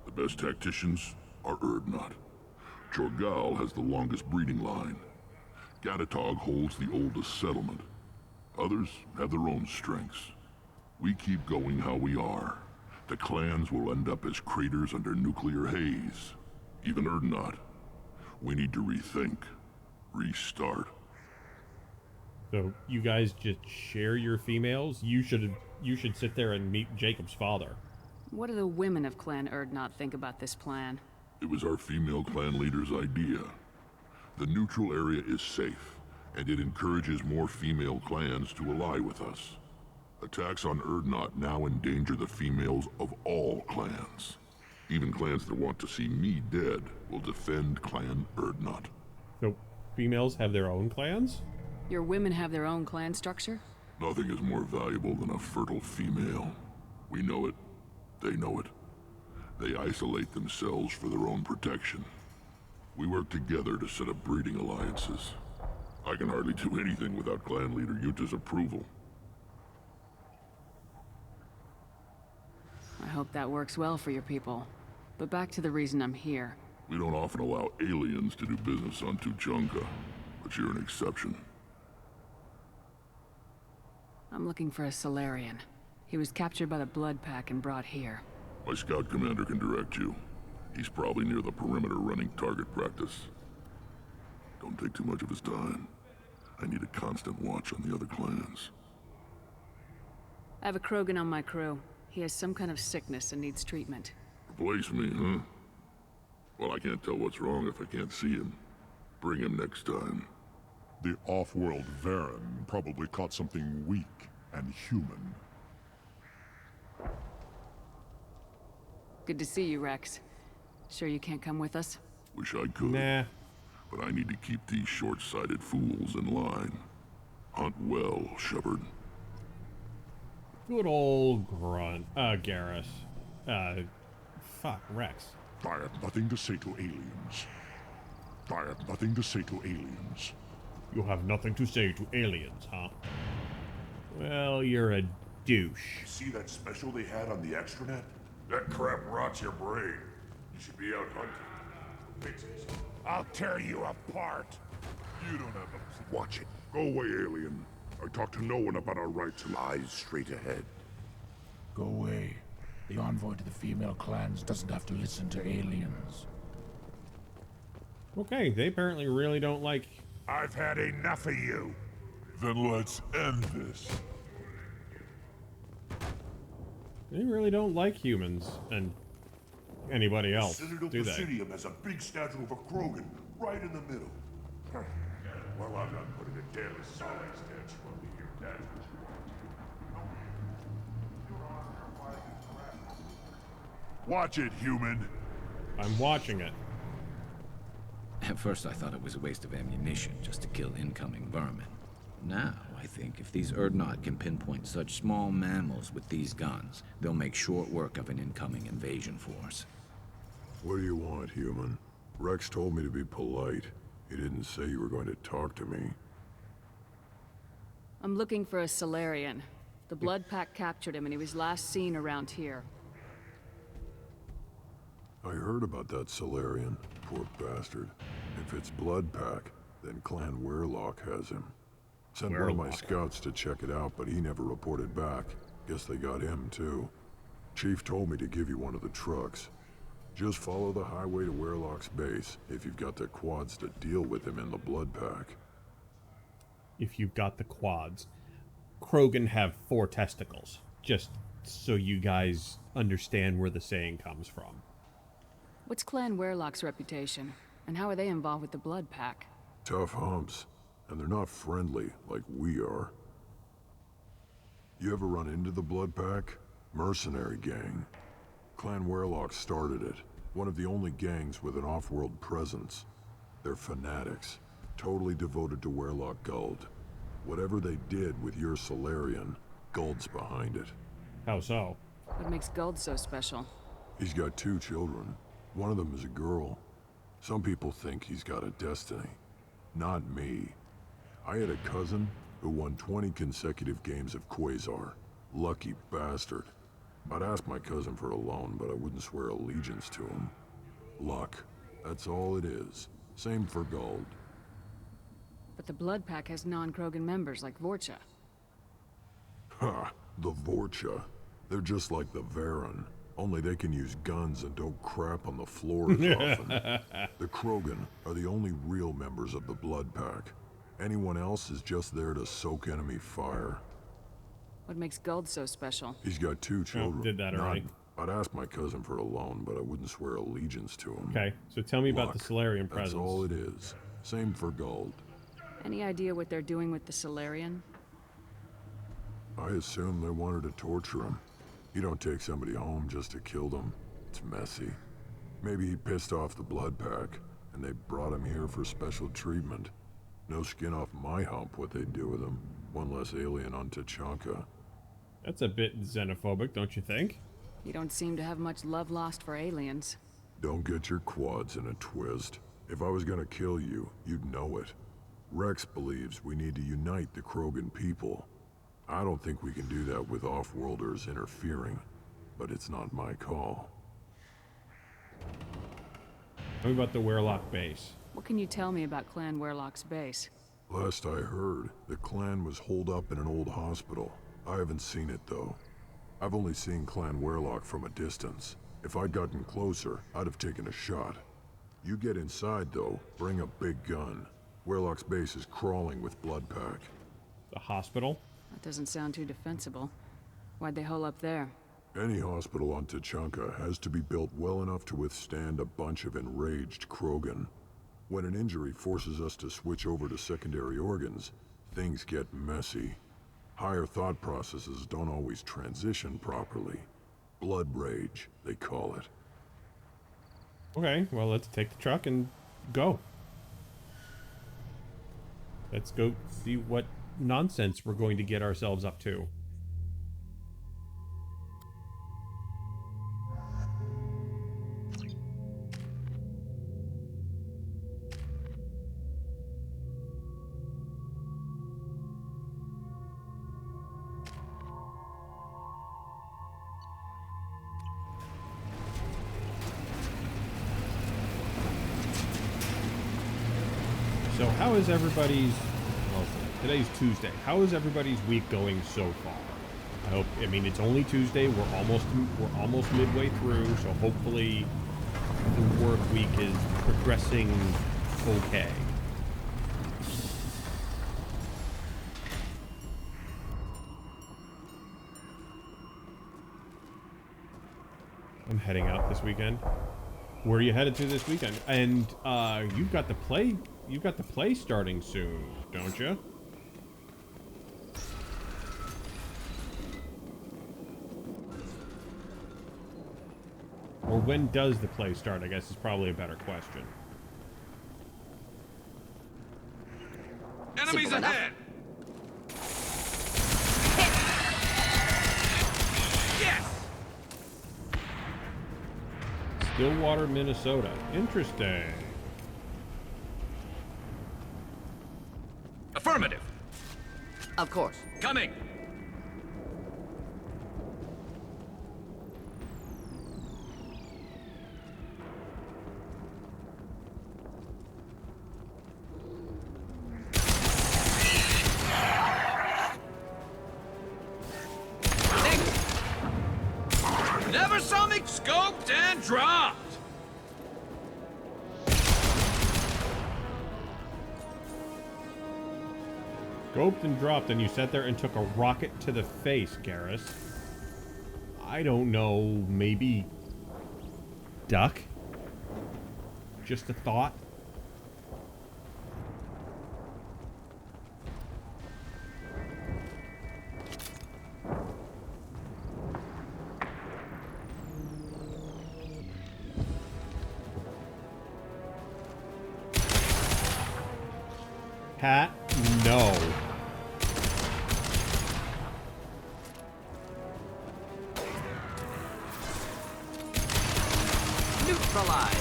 The best tacticians are Urdnot. Chorgal has the longest breeding line. Gatatog holds the oldest settlement. Others have their own strengths. We keep going how we are. The clans will end up as craters under nuclear haze. Even Urdnot. We need to rethink. Restart. So you guys just share your females? You should sit there and meet Jacob's father. What do the women of Clan Urdnot think about this plan? It was our female clan leader's idea. The neutral area is safe, and it encourages more female clans to ally with us. Attacks on Urdnot now endanger the females of all clans. Even clans that want to see me dead will defend Clan Urdnot. So females have their own clans? Your women have their own clan structure? Nothing is more valuable than a fertile female. We know it. They know it. They isolate themselves for their own protection. We work together to set up breeding alliances. I can hardly do anything without clan leader Yuta's approval. I hope that works well for your people. But back to the reason I'm here. We don't often allow aliens to do business on Tuchanka, but you're an exception. I'm looking for a Solarian. He was captured by the Blood Pack and brought here. My scout commander can direct you. He's probably near the perimeter running target practice. Don't take too much of his time. I need a constant watch on the other clans. I have a Krogan on my crew. He has some kind of sickness and needs treatment. Replace me, huh? Well, I can't tell what's wrong if I can't see him. Bring him next time. The off-world Varen probably caught something weak and human. Good to see you, Rex. Sure you can't come with us? Wish I could. Nah. But I need to keep these short-sighted fools in line. Hunt well, Shepard. Good old grunt. Garrus. Fuck, Rex. I have nothing to say to aliens. I have nothing to say to aliens. You have nothing to say to aliens, huh? Well, you're a douche. See that special they had on the extranet? That crap rots your brain. You should be out hunting. Pixies. I'll tear you apart. You don't have a... Watch it. Go away, alien. I talk to no one about our rights and... Eyes straight ahead. Go away. The envoy to the female clans doesn't have to listen to aliens. Okay, they apparently really don't like... I've had enough of you. Then let's end this. They really don't like humans and anybody else, Citadel do they? Presidium has a big statue of a Krogan right in the middle. Well, I'm not putting a deadly solid statue under here, that's for sure. Watch it, human. I'm watching it. At first I thought it was a waste of ammunition just to kill incoming vermin. Now, I think if these Urdnot can pinpoint such small mammals with these guns, they'll make short work of an incoming invasion force. What do you want, human? Rex told me to be polite. He didn't say you were going to talk to me. I'm looking for a Solarian. The Blood Pack captured him and he was last seen around here. I heard about that Solarian. Poor bastard. If it's Blood Pack, then Clan Weirlock has him. Sent one of my scouts to check it out, but he never reported back. Guess they got him, too. Chief told me to give you one of the trucks. Just follow the highway to Weirlock's base, if you've got the quads to deal with him in the Blood Pack. If you've got the quads. Krogan have 4 testicles. Just so you guys understand where the saying comes from. What's Clan Weirlock's reputation? And how are they involved with the Blood Pack? Tough humps. And they're not friendly like we are. You ever run into the Blood Pack? Mercenary gang. Clan Weirlock started it. One of the only gangs with an off-world presence. They're fanatics. Totally devoted to Weirlock Guld. Whatever they did with your Solarian, Guld's behind it. How so? What makes Guld so special? He's got 2 children. One of them is a girl. Some people think he's got a destiny. Not me. I had a cousin who won 20 consecutive games of Quasar. Lucky bastard. I'd ask my cousin for a loan, but I wouldn't swear allegiance to him. Luck. That's all it is. Same for Guld. But the Blood Pack has non-Krogan members like Vorcha. Ha! The Vorcha. They're just like the Varen. Only they can use guns and don't crap on the floor as often. The Krogan are the only real members of the Blood Pack. Anyone else is just there to soak enemy fire. What makes Guld so special? He's got 2 children. Oh, did that already. I'd ask my cousin for a loan, but I wouldn't swear allegiance to him. Okay, so tell me about Luck. the Solarian presence. That's all it is. Same for Guld. Any idea what they're doing with the Solarian? I assume they wanted to torture him. You don't take somebody home just to kill them. It's messy. Maybe he pissed off the Blood Pack, and they brought him here for special treatment. No skin off my hump what they'd do with him. One less alien on Tachanka. That's a bit xenophobic, don't you think? You don't seem to have much love lost for aliens. Don't get your quads in a twist. If I was gonna kill you, you'd know it. Rex believes we need to unite the Krogan people. I don't think we can do that with off-worlders interfering, but it's not my call. Tell me about the Weirlock base. What can you tell me about Clan Weirlock's base? Last I heard, the clan was holed up in an old hospital. I haven't seen it, though. I've only seen Clan Weirlock from a distance. If I'd gotten closer, I'd have taken a shot. You get inside, though, bring a big gun. Weirlock's base is crawling with Blood Pack. The hospital? That doesn't sound too defensible. Why'd they hole up there? Any hospital on Tachanka has to be built well enough to withstand a bunch of enraged Krogan. When an injury forces us to switch over to secondary organs, things get messy. Higher thought processes don't always transition properly. Blood rage, they call it. Okay, well, let's take the truck and go. Let's go see what nonsense we're going to get ourselves up to. So how is everybody's, well, today's Tuesday, how is everybody's week going so far? I hope. I mean, it's only Tuesday. We're almost midway through, so hopefully the work week is progressing okay. I'm heading out this weekend. Where are you headed to this weekend? And you've got the play starting soon, don't you? Or when does the play start, I guess is probably a better question. Enemies ahead! Yes! Stillwater, Minnesota. Interesting. Affirmative. Of course. Coming. Never saw me scoped and dropped. Scoped and dropped, and you sat there and took a rocket to the face, Garrus. I don't know, maybe duck? Just a thought? Hat? No. Neutralized.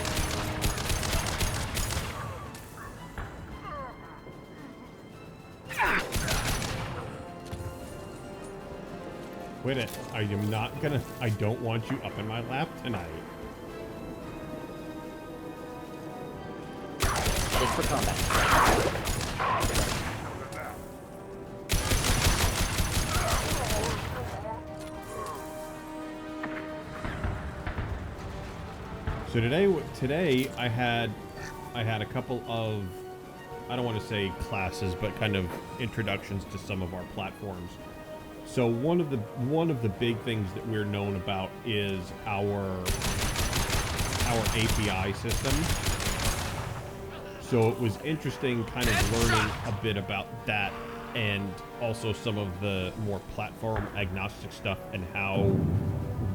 Quit it. I am not gonna... I don't want you up in my lap tonight. This for combat. So today I had a couple of, I don't want to say classes, but kind of introductions to some of our platforms. So one of the big things that we're known about is our API system. So it was interesting kind of learning a bit about that, and also some of the more platform agnostic stuff and how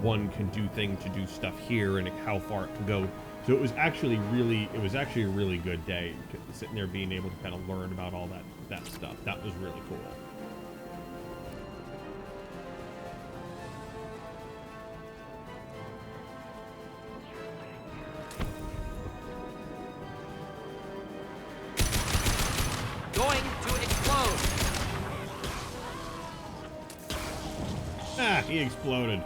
one can do things to do stuff here and how far it can go. So it was actually a really good day, sitting there being able to kind of learn about all that stuff. That was really cool. Going to explode. Ah, he exploded.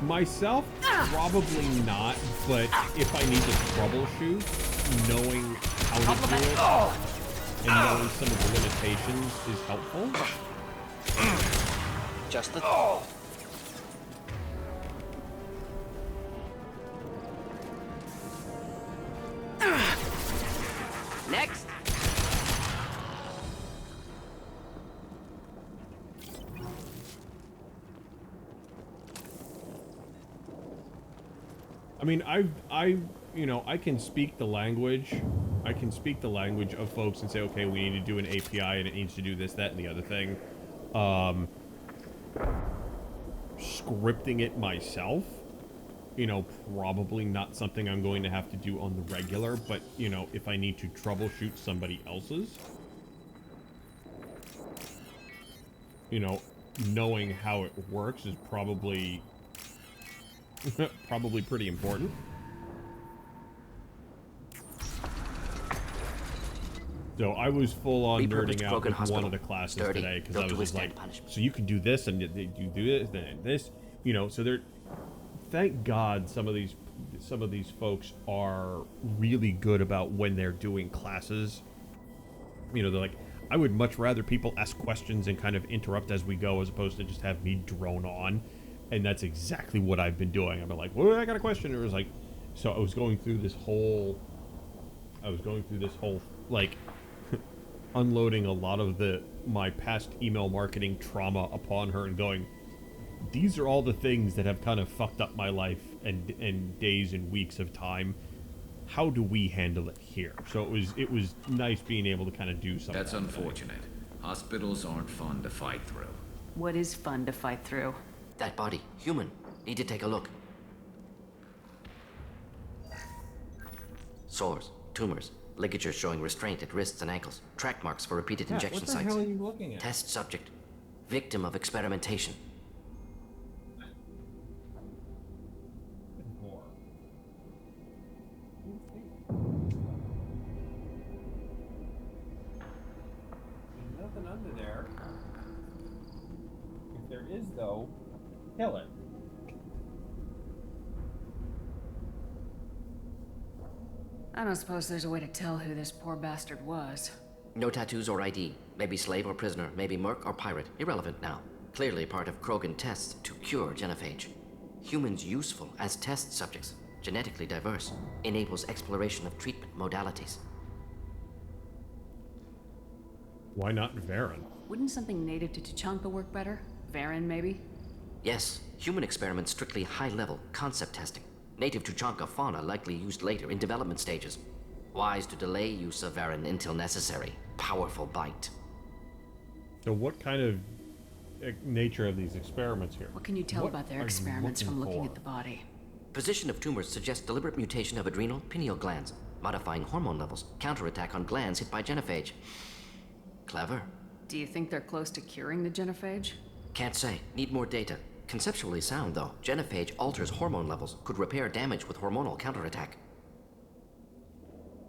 Myself, probably not, but if I need to troubleshoot, knowing how to do it and knowing some of the limitations is helpful. Just the... Next. I mean, I can speak the language. I can speak the language of folks and say, okay, we need to do an API and it needs to do this, that, and the other thing. Scripting it myself, probably not something I'm going to have to do on the regular, but, if I need to troubleshoot somebody else's, knowing how it works is probably pretty important. So I was full on nerding out with one of the classes today because I was just like, so you can do this and you do this and this, so there. Thank God some of these folks are really good about when they're doing classes they're like, I would much rather people ask questions and kind of interrupt as we go as opposed to just have me drone on. And that's exactly what I've been doing. I've been like, well, I got a question. It was like, so I was going through this whole, like, unloading a lot of my past email marketing trauma upon her and going, these are all the things that have kind of fucked up my life and days and weeks of time. How do we handle it here? So it was nice being able to kind of do something. That's unfortunate. Hospitals aren't fun to fight through. What is fun to fight through? That body. Human. Need to take a look. Sores. Tumors. Ligatures showing restraint at wrists and ankles. Track marks for repeated injection sites. What the hell are you looking at? Test subject. Victim of experimentation. Nothing under there. If there is, though, kill it. I don't suppose there's a way to tell who this poor bastard was. No tattoos or ID. Maybe slave or prisoner. Maybe merc or pirate. Irrelevant now. Clearly part of Krogan tests to cure genophage. Humans useful as test subjects. Genetically diverse. Enables exploration of treatment modalities. Why not Varen? Wouldn't something native to Tuchanka work better? Varen, maybe? Yes. Human experiments strictly high-level concept testing. Native Tuchanka fauna likely used later in development stages. Wise to delay use of Varen until necessary. Powerful bite. So what kind of nature of these experiments here? What can you tell about their experiments from looking at the body? Position of tumors suggests deliberate mutation of adrenal, pineal glands, modifying hormone levels, counterattack on glands hit by genophage. Clever. Do you think they're close to curing the genophage? Can't say. Need more data. Conceptually sound, though. Genophage alters hormone levels, could repair damage with hormonal counterattack.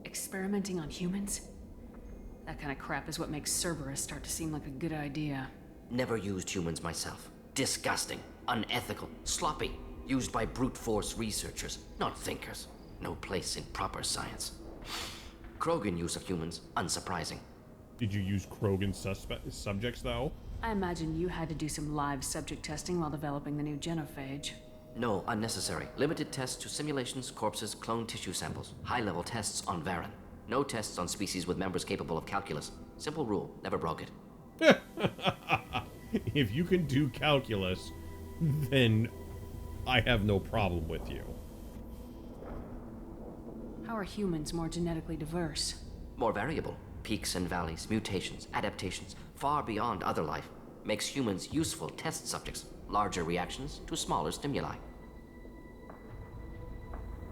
Experimenting on humans? That kind of crap is what makes Cerberus start to seem like a good idea. Never used humans myself. Disgusting. Unethical. Sloppy. Used by brute force researchers, not thinkers. No place in proper science. Krogan use of humans, unsurprising. Did you use Krogan subjects, though? I imagine you had to do some live subject testing while developing the new genophage. No, unnecessary. Limited tests to simulations, corpses, cloned tissue samples. High-level tests on Varen. No tests on species with members capable of calculus. Simple rule, never broke it. If you can do calculus, then I have no problem with you. How are humans more genetically diverse? More variable. Peaks and valleys, mutations, adaptations, far beyond other life. Makes humans useful test subjects. Larger reactions to smaller stimuli.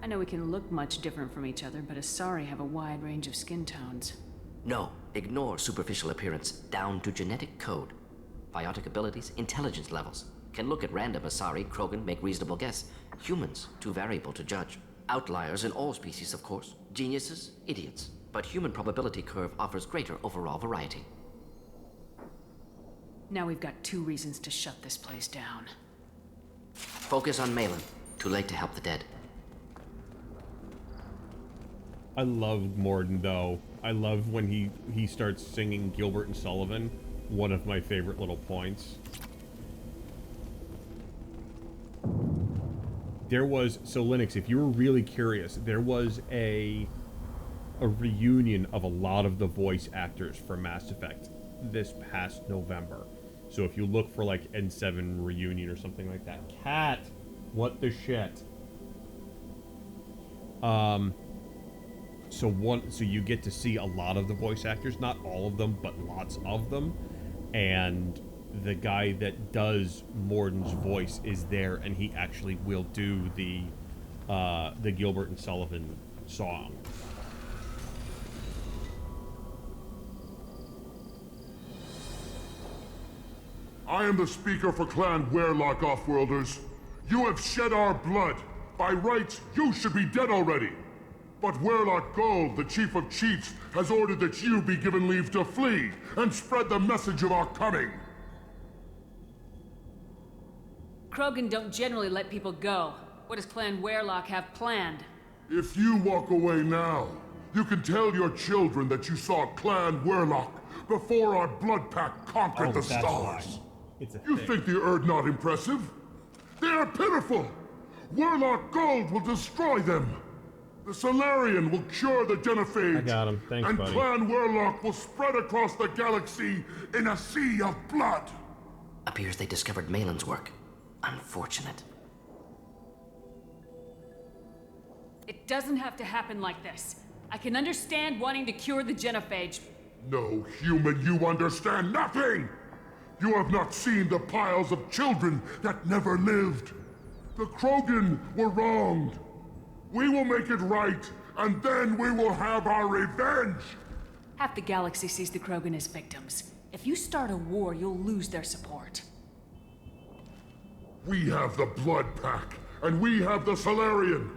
I know we can look much different from each other, but Asari have a wide range of skin tones. No, ignore superficial appearance, down to genetic code. Biotic abilities, intelligence levels. Can look at random Asari, Krogan, make reasonable guess. Humans, too variable to judge. Outliers in all species, of course. Geniuses, idiots. But human probability curve offers greater overall variety. Now we've got 2 reasons to shut this place down. Focus on Malin. Too late to help the dead. I love Morden, though. I love when he starts singing Gilbert and Sullivan. One of my favorite little points. There was... So, Linux, if you were really curious, there was a reunion of a lot of the voice actors for Mass Effect this past November. So if you look for like N7 reunion or something like that. Cat! What the shit? So you get to see a lot of the voice actors, not all of them, but lots of them. And the guy that does Morden's voice is there, and he actually will do the Gilbert and Sullivan song. I am the speaker for Clan Werelock, Offworlders. You have shed our blood. By rights, you should be dead already. But Werelock Gold, the Chief of Chiefs, has ordered that you be given leave to flee and spread the message of our coming. Krogan don't generally let people go. What does Clan Werelock have planned? If you walk away now, You can tell your children that you saw Clan Werlock before our blood pack conquered the that's stars. why. It's a You thing. think the Erd not impressive? They are pitiful! Werlock Gold will destroy them! The Solarian will cure the Genophage. I got him. Thanks, and buddy. Clan Werlock will spread across the galaxy in a sea of blood! Appears they discovered Malin's work. Unfortunate. It doesn't have to happen like this. I can understand wanting to cure the Genophage. No, human, you understand nothing! You have not seen the piles of children that never lived. The Krogan were wronged. We will make it right, and then we will have our revenge! Half the galaxy sees the Krogan as victims. If you start a war, you'll lose their support. We have the Blood Pack, and we have the Solarian.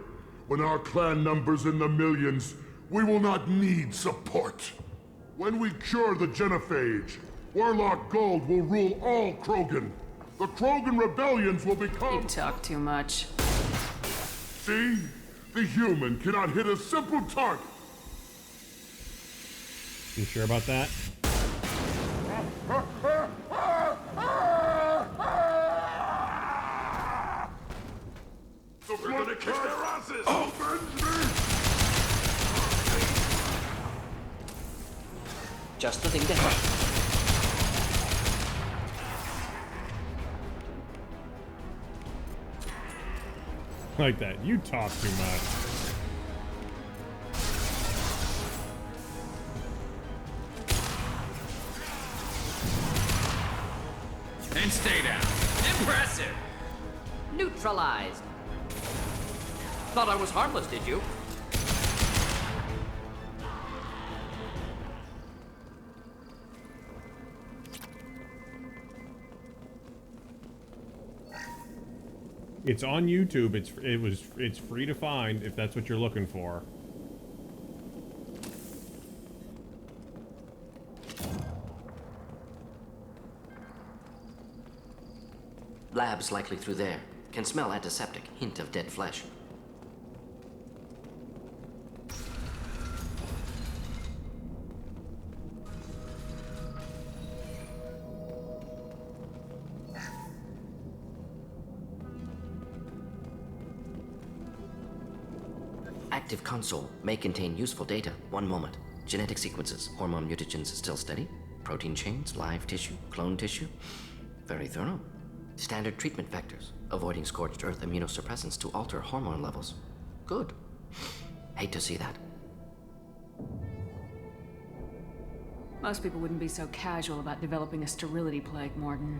When our clan numbers in the millions, we will not need support. When we cure the Genophage, Warlock Gold will rule all Krogan. The Krogan rebellions will become— You talk too much. See? The human cannot hit a simple target. You sure about that? We're gonna kick their asses! Avenge me! Just the thing to help. Like that. You talk too much. And stay down. Impressive! Neutralized. Thought I was harmless, did you? It's on YouTube. It's free to find if that's what you're looking for. Lab's likely through there. Can smell antiseptic. Hint of dead flesh. Active console may contain useful data. One moment. Genetic sequences, hormone mutagens still steady. Protein chains, live tissue, clone tissue. Very thorough. Standard treatment vectors, avoiding scorched earth immunosuppressants to alter hormone levels. Good. Hate to see that. Most people wouldn't be so casual about developing a sterility plague, Morden.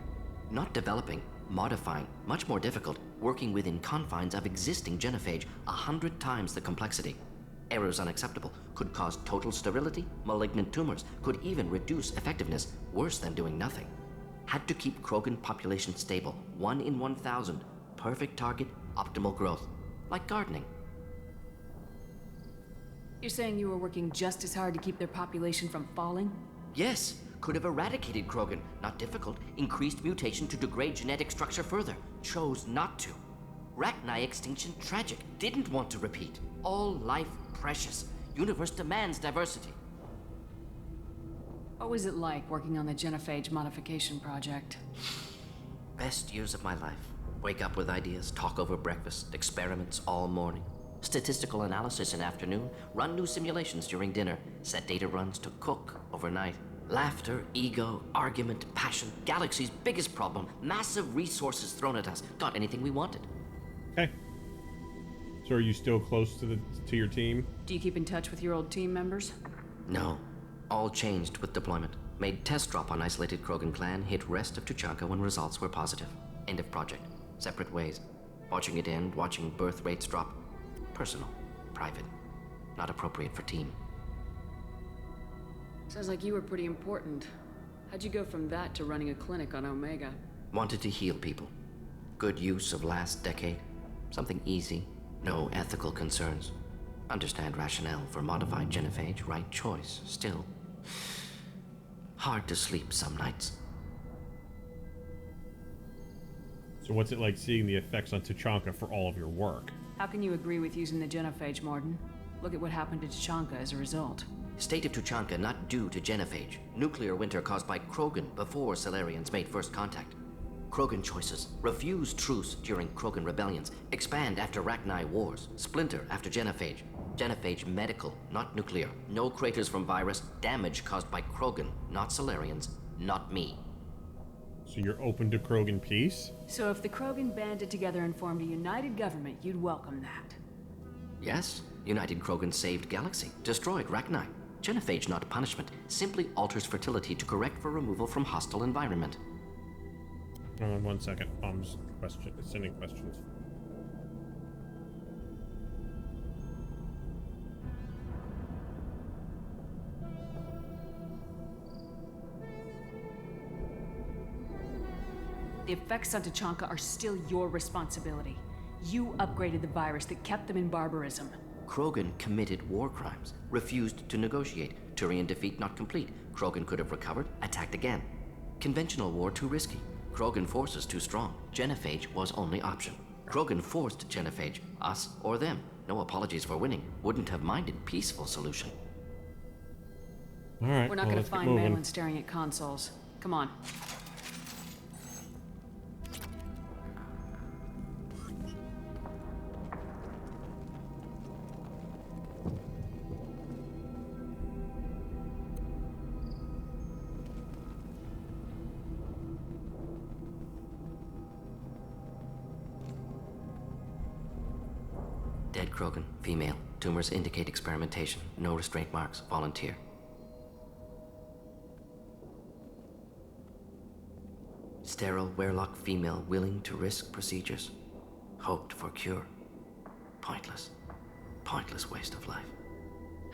Not developing, modifying, much more difficult, working within confines of existing genophage, 100 times the complexity. Errors unacceptable, could cause total sterility, malignant tumors, could even reduce effectiveness, worse than doing nothing. Had to keep Krogan population stable, 1 in 1,000, perfect target, optimal growth, like gardening. You're saying you were working just as hard to keep their population from falling? Yes, could have eradicated Krogan, not difficult, increased mutation to degrade genetic structure further, chose not to. Rachni extinction tragic, didn't want to repeat. All life precious, universe demands diversity. What was it like working on the Genophage modification project? Best years of my life. Wake up with ideas, talk over breakfast, experiments all morning. Statistical analysis in afternoon, run new simulations during dinner, set data runs to cook overnight. Laughter, ego, argument, passion, galaxy's biggest problem, massive resources thrown at us. Got anything we wanted. Okay. So are you still close to your team? Do you keep in touch with your old team members? No. All changed with deployment. Made test drop on isolated Krogan clan, hit rest of Tuchanka when results were positive. End of project. Separate ways. Watching it end, watching birth rates drop. Personal. Private. Not appropriate for team. Sounds like you were pretty important. How'd you go from that to running a clinic on Omega? Wanted to heal people. Good use of last decade. Something easy. No ethical concerns. Understand rationale for modified genophage, right choice. Still, hard to sleep some nights. So what's it like seeing the effects on Tuchanka for all of your work? How can you agree with using the Genophage, Morden? Look at what happened to Tuchanka as a result. State of Tuchanka not due to genophage. Nuclear winter caused by Krogan before Solarians made first contact. Krogan choices. Refuse truce during Krogan rebellions. Expand after Rachni wars. Splinter after genophage. Genophage medical, not nuclear. No craters from virus. Damage caused by Krogan, not Solarians, not me. So you're open to Krogan peace? So if the Krogan banded together and formed a united government, you'd welcome that. Yes, United Krogan saved Galaxy, destroyed Rachni. Genophage, not punishment, simply alters fertility to correct for removal from hostile environment. Hold on 1 second. Mom's sending questions. The effects on Tuchanka are still your responsibility. You upgraded the virus that kept them in barbarism. Krogan committed war crimes, refused to negotiate. Turian defeat not complete. Krogan could have recovered, attacked again. Conventional war too risky. Krogan forces too strong. Genophage was only option. Krogan forced genophage, us or them. No apologies for winning. Wouldn't have minded peaceful solution. All right. We're not gonna find Malin staring at consoles. Come on. Dead Krogan, female. Tumors indicate experimentation. No restraint marks. Volunteer. Sterile Werelock female willing to risk procedures. Hoped for cure. Pointless. Pointless waste of life.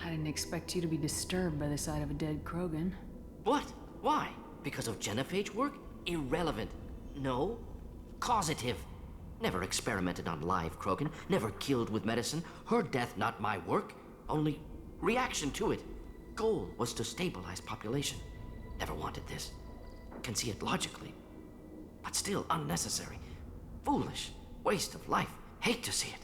I didn't expect you to be disturbed by the sight of a dead Krogan. What? Why? Because of genophage work? Irrelevant. No. Causative. Never experimented on live Krogan. Never killed with medicine. Her death not my work. Only reaction to it. Goal was to stabilize population. Never wanted this. Can see it logically. But still unnecessary. Foolish. Waste of life. Hate to see it.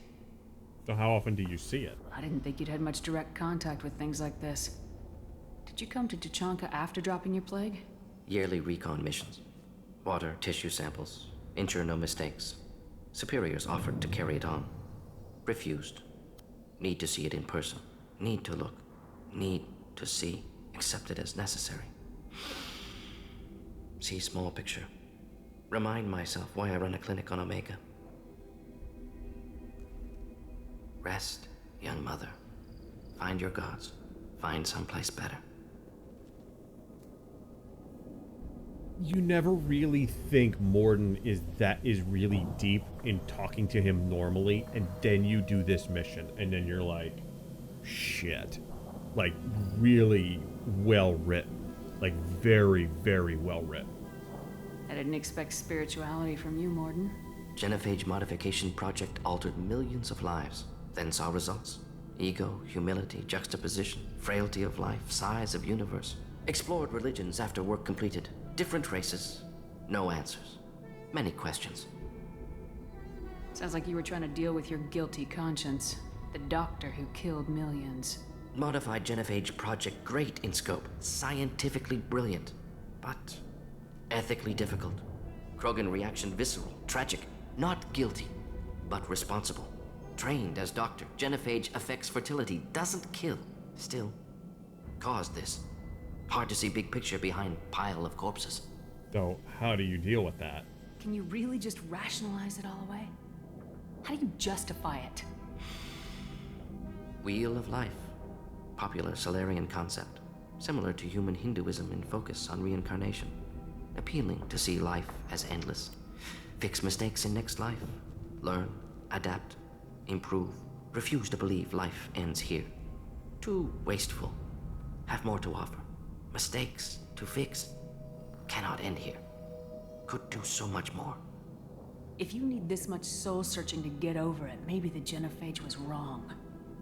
So how often do you see it? I didn't think you'd had much direct contact with things like this. Did you come to Tuchanka after dropping your plague? Yearly recon missions. Water, tissue samples. Ensure no mistakes. Superiors offered to carry it on. Refused. Need to see it in person. Need to look. Need to see. Accept it as necessary. See small picture. Remind myself why I run a clinic on Omega. Rest, young mother. Find your gods. Find someplace better. You never really think Morden is really deep in talking to him normally, and then you do this mission, and then you're like, shit. Like, really well written. Like, very, very well written. I didn't expect spirituality from you, Morden. Genophage modification project altered millions of lives, then saw results. Ego, humility, juxtaposition, frailty of life, size of universe. Explored religions after work completed. Different races, no answers. Many questions. Sounds like you were trying to deal with your guilty conscience. The doctor who killed millions. Modified genophage project great in scope. Scientifically brilliant. But ethically difficult. Krogan reaction visceral, tragic. Not guilty, but responsible. Trained as doctor. Genophage affects fertility, doesn't kill. Still, caused this. Hard to see big picture behind pile of corpses. So, how do you deal with that? Can you really just rationalize it all away? How do you justify it? Wheel of life. Popular Solarian concept. Similar to human Hinduism in focus on reincarnation. Appealing to see life as endless. Fix mistakes in next life. Learn, adapt, improve. Refuse to believe life ends here. Too wasteful. Have more to offer. Mistakes to fix cannot end here. Could do so much more. If you need this much soul searching to get over it, maybe the genophage was wrong.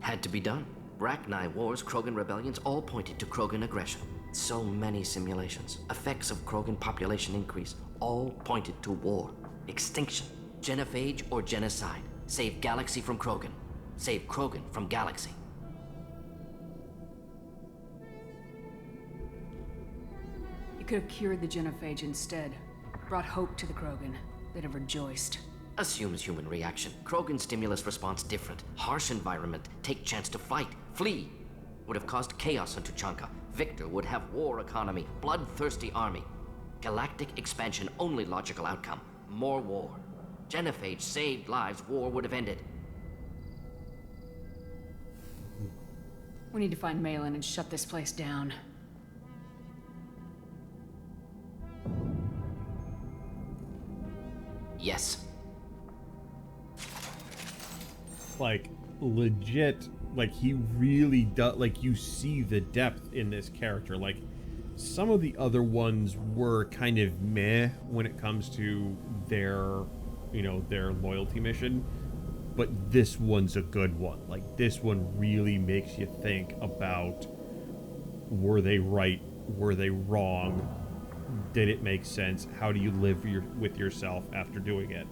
Had to be done. Rachni wars, Krogan rebellions, all pointed to Krogan aggression. So many simulations. Effects of Krogan population increase, all pointed to war. Extinction. Genophage or genocide. Save Galaxy from Krogan. Save Krogan from Galaxy. could have cured the genophage instead. Brought hope to the Krogan. They'd have rejoiced. Assumes human reaction. Krogan stimulus response different. Harsh environment. Take chance to fight. Flee. Would have caused chaos on Tuchanka. Victor would have war economy. Bloodthirsty army. Galactic expansion only logical outcome. More war. Genophage saved lives. War would have ended. We need to find Malin and shut this place down. Yes. Like, legit, like, he really does, like, you see the depth in this character. Like, some of the other ones were kind of meh when it comes to their, you know, their loyalty mission. But this one's a good one. Like, this one really makes you think about, were they right? Were they wrong? Did it make sense? How do you live with yourself after doing it?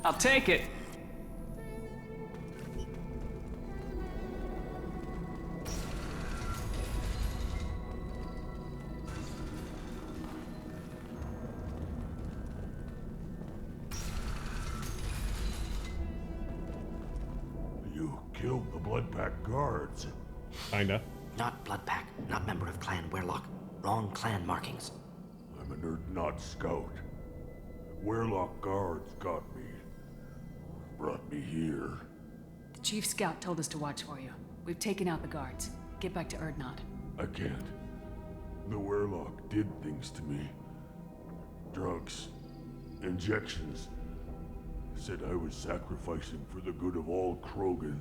I'll take it. You killed the Bloodpack guards. Kinda. Not Bloodpack. Not member of Clan Werlock. Wrong clan markings. I'm an Urdnot scout. Werlock guards got me. Brought me here. The Chief Scout told us to watch for you. We've taken out the guards. Get back to Urdnot. I can't. The Werlock did things to me. Drugs. Injections. Said I was sacrificing for the good of all Krogan.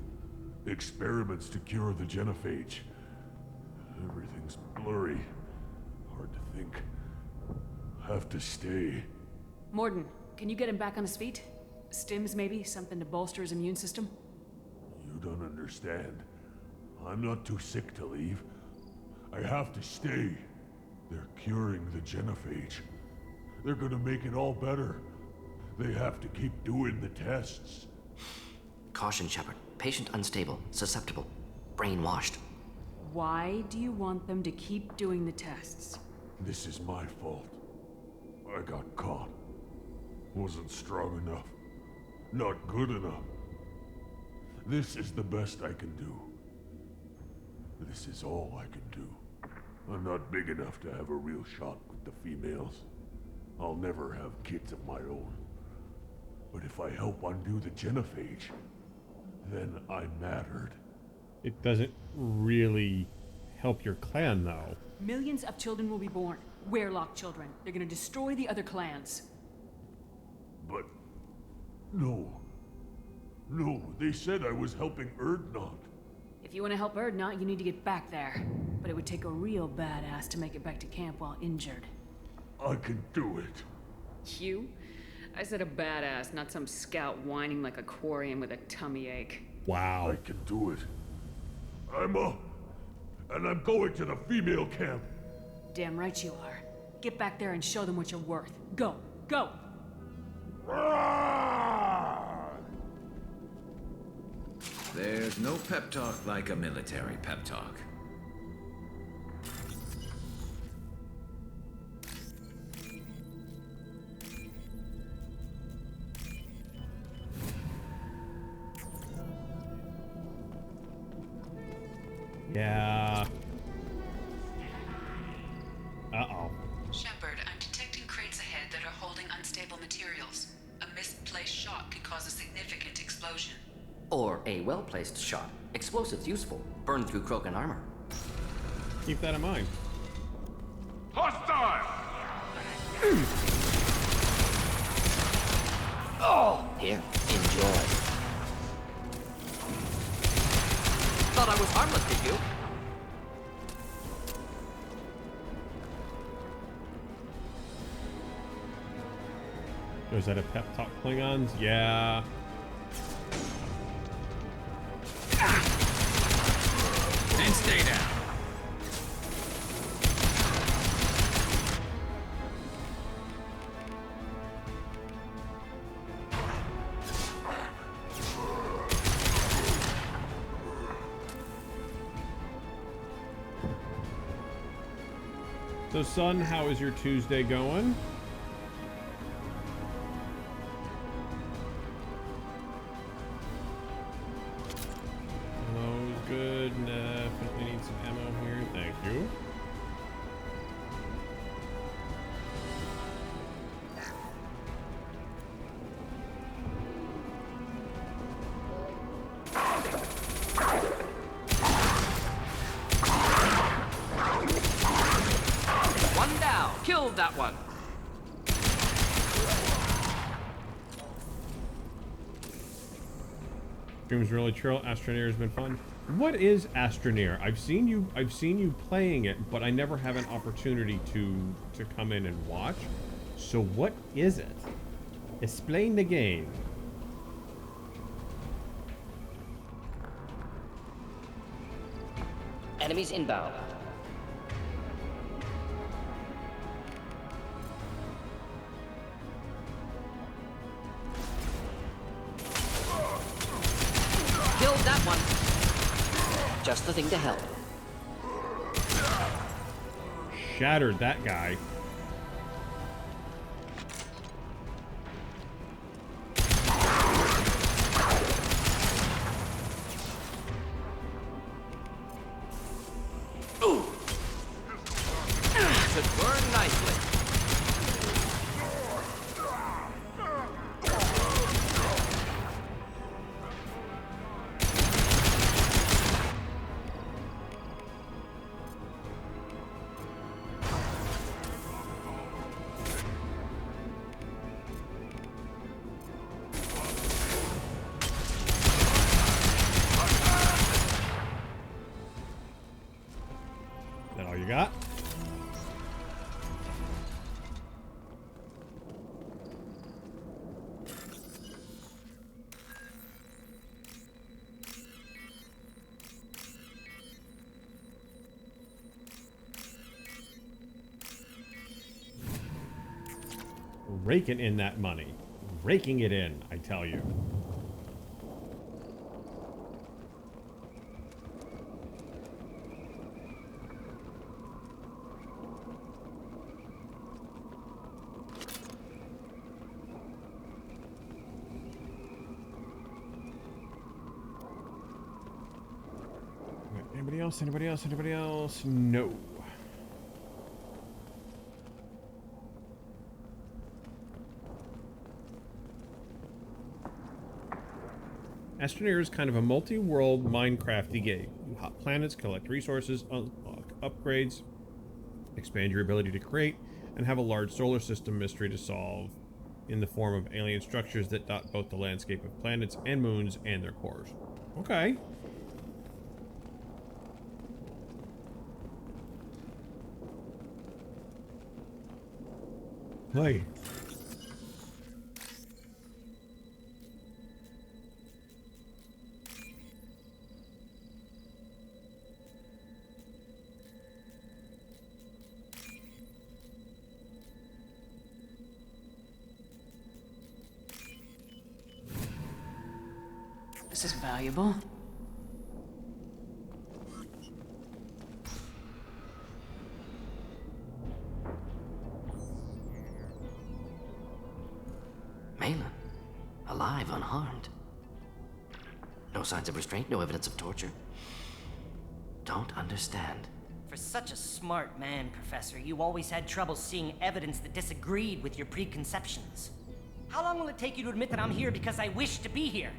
Experiments to cure the genophage. Everything's blurry. Hard to think. Have to stay. Morden, can you get him back on his feet? Stims, maybe? Something to bolster his immune system? You don't understand. I'm not too sick to leave. I have to stay. They're curing the genophage. They're gonna make it all better. They have to keep doing the tests. Caution, Shepard. Patient unstable, susceptible, brainwashed. Why do you want them to keep doing the tests? This is my fault. I got caught. Wasn't strong enough. Not good enough. This is the best I can do. This is all I can do. I'm not big enough to have a real shot with the females. I'll never have kids of my own. But if I help undo the genophage, then I mattered. It doesn't really help your clan, though. Millions of children will be born. Werlock children. They're gonna destroy the other clans. But... no. No, they said I was helping Urdnot. If you want to help Urdnot, you need to get back there. But it would take a real badass to make it back to camp while injured. I can do it. You? I said a badass, not some scout whining like a quarian with a tummy ache. Wow. I can do it. I'm up. And I'm going to the female camp. Damn right you are. Get back there and show them what you're worth. Go! Go! There's no pep talk like a military pep talk. Yeah. Uh-oh. Shepard, I'm detecting crates ahead that are holding unstable materials. A misplaced shot could cause a significant explosion. Or a well-placed shot. Explosives useful. Burn through Krogan armor. Keep that in mind. Hostile! Oh! Here, enjoy. Thought I was harmless, did you? Was that a pep talk, Klingons? Yeah. And stay down. So, son, how is your Tuesday going? Ammo's good. Definitely need some ammo here. Thank you. One down. Killed that one. Stream's really chill. Astroneer has been fun. What is Astroneer? I've seen you playing it, but I never have an opportunity to come in and watch. So what is it? Explain the game. Enemies inbound. Killed that one. Just the thing to help. Shattered that guy. Ooh. Should burn nicely. That all you got? Raking in that money. Raking it in, I tell you. Anybody else? Anybody else? Anybody else? No. Astroneer is kind of a multi-world Minecrafty game. You hop planets, collect resources, unlock upgrades, expand your ability to create, and have a large solar system mystery to solve in the form of alien structures that dot both the landscape of planets and moons and their cores. Okay. Hey. This is valuable. Malin, alive, unharmed. No signs of restraint, no evidence of torture. Don't understand. For such a smart man, Professor, you always had trouble seeing evidence that disagreed with your preconceptions. How long will it take you to admit that I'm here because I wish to be here?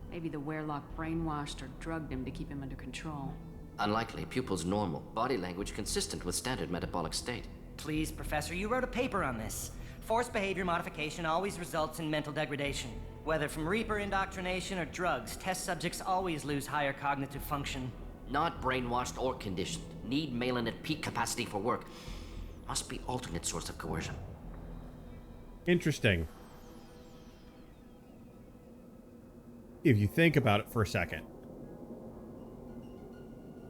Maybe the Werelock brainwashed or drugged him to keep him under control. Unlikely. Pupil's normal. Body language consistent with standard metabolic state. Please, Professor, you wrote a paper on this. Forced behavior modification always results in mental degradation. Whether from Reaper indoctrination or drugs, test subjects always lose higher cognitive function. Not brainwashed or conditioned. Need Malin at peak capacity for work. Must be alternate source of coercion. Interesting. If you think about it for a second.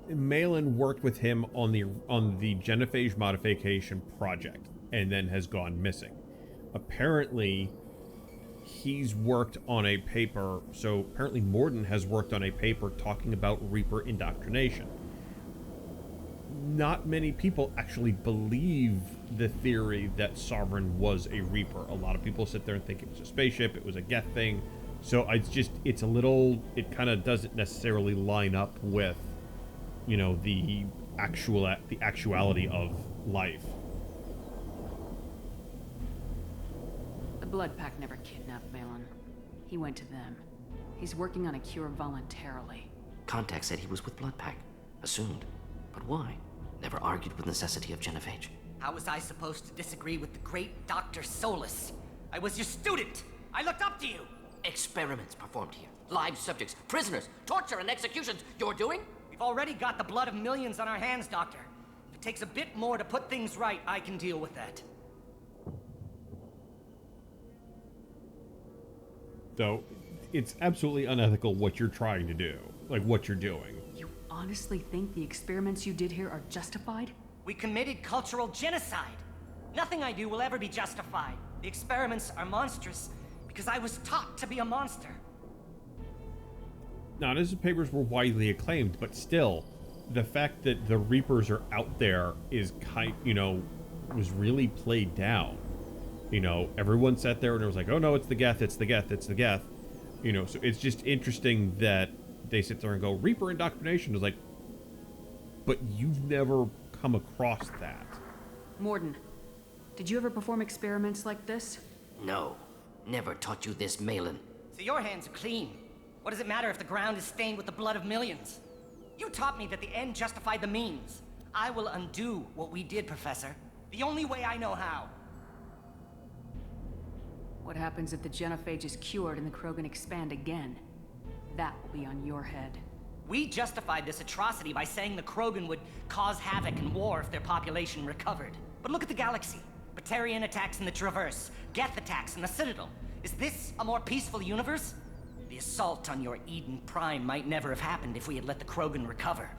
Malin worked with him on the genophage modification project and then has gone missing. Apparently, he's worked on a paper, so apparently Morden has worked on a paper talking about Reaper indoctrination. not many people actually believe the theory that Sovereign was a Reaper. A lot of people sit there and think it was a spaceship, it was a Geth thing. So it's a little, it kind of doesn't necessarily line up with, you know, the actuality of life. The Blood Pack never kidnapped Malin. He went to them. He's working on a cure voluntarily. Contact said he was with Blood Pack. Assumed. But why? Never argued with necessity of genophage. How was I supposed to disagree with the great Dr. Solus? I was your student! I looked up to you! Experiments performed here. Live subjects, prisoners, torture and executions. You're doing? We've already got the blood of millions on our hands, Doctor. If it takes a bit more to put things right, I can deal with that. So, it's absolutely unethical what you're trying to do. Like, what you're doing. You honestly think the experiments you did here are justified? We committed cultural genocide. Nothing I do will ever be justified. The experiments are monstrous because I was taught to be a monster. Now, his papers were widely acclaimed, but still, the fact that the Reapers are out there is was really played down. You know, everyone sat there and it was like, oh no, it's the Geth, it's the Geth, it's the Geth. You know, so it's just interesting that they sit there and go, Reaper indoctrination is like, but you've never come across that. Morden, did you ever perform experiments like this? No. Never taught you this, Malin. So your hands are clean. What does it matter if the ground is stained with the blood of millions? You taught me that the end justified the means. I will undo what we did, Professor. The only way I know how. What happens if the genophage is cured and the Krogan expand again? That will be on your head. We justified this atrocity by saying the Krogan would cause havoc and war if their population recovered. But look at the galaxy. Batarian attacks in the Traverse, Geth attacks in the Citadel. Is this a more peaceful universe? The assault on your Eden Prime might never have happened if we had let the Krogan recover.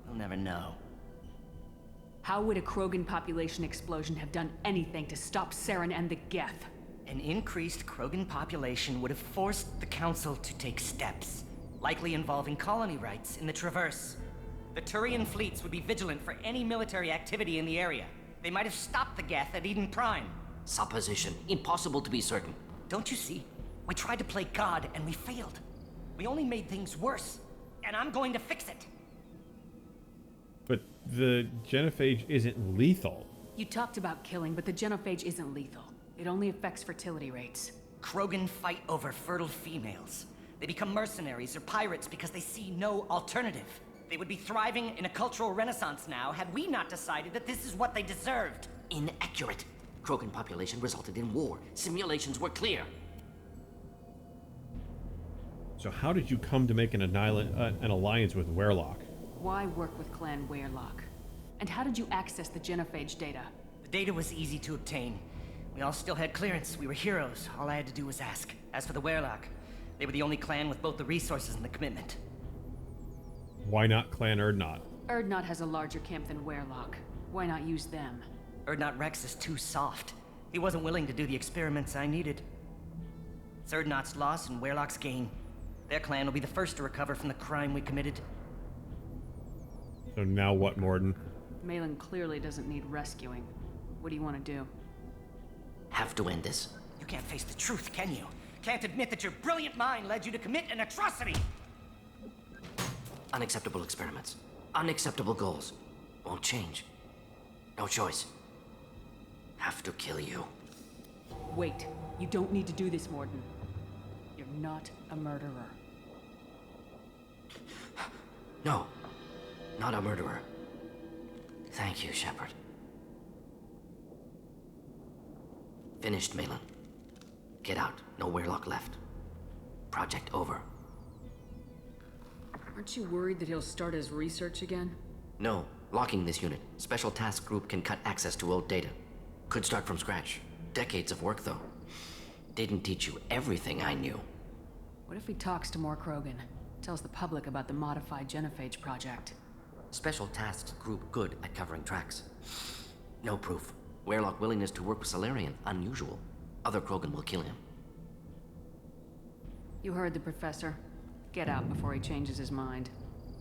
We'll never know. How would a Krogan population explosion have done anything to stop Saren and the Geth? An increased Krogan population would have forced the Council to take steps, likely involving colony rights in the Traverse. The Turian fleets would be vigilant for any military activity in the area. They might have stopped the Geth at Eden Prime. Supposition. Impossible to be certain. Don't you see? We tried to play God and we failed. We only made things worse. And I'm going to fix it. But the genophage isn't lethal. You talked about killing, but the genophage isn't lethal. It only affects fertility rates. Krogan fight over fertile females. They become mercenaries or pirates because they see no alternative. They would be thriving in a cultural renaissance now had we not decided that this is what they deserved. Inaccurate. Krogan population resulted in war. Simulations were clear. So how did you come to make an alliance with Werlock? Why work with Clan Werlock? And how did you access the genophage data? The data was easy to obtain. We all still had clearance. We were heroes. All I had to do was ask. As for the Werlock, they were the only clan with both the resources and the commitment. Why not Clan Urdnot? Urdnot has a larger camp than Werlock. Why not use them? Urdnot Rex is too soft. He wasn't willing to do the experiments I needed. It's Urdnot's loss and Werlock's gain. Their clan will be the first to recover from the crime we committed. So now what, Morden? Malin clearly doesn't need rescuing. What do you want to do? Have to end this. You can't face the truth, can you? Can't admit that your brilliant mind led you to commit an atrocity! Unacceptable experiments. Unacceptable goals. Won't change. No choice. Have to kill you. Wait. You don't need to do this, Morden. You're not a murderer. No. Not a murderer. Thank you, Shepard. Finished, Malin. Get out. No Werlock left. Project over. Aren't you worried that he'll start his research again? No. Locking this unit. Special task group can cut access to old data. Could start from scratch. Decades of work, though. Didn't teach you everything I knew. What if he talks to more Krogan? Tells the public about the modified genophage project? Special tasks group good at covering tracks. No proof. Werlock willingness to work with Salarian, unusual. Other Krogan will kill him. You heard the professor. Get out before he changes his mind.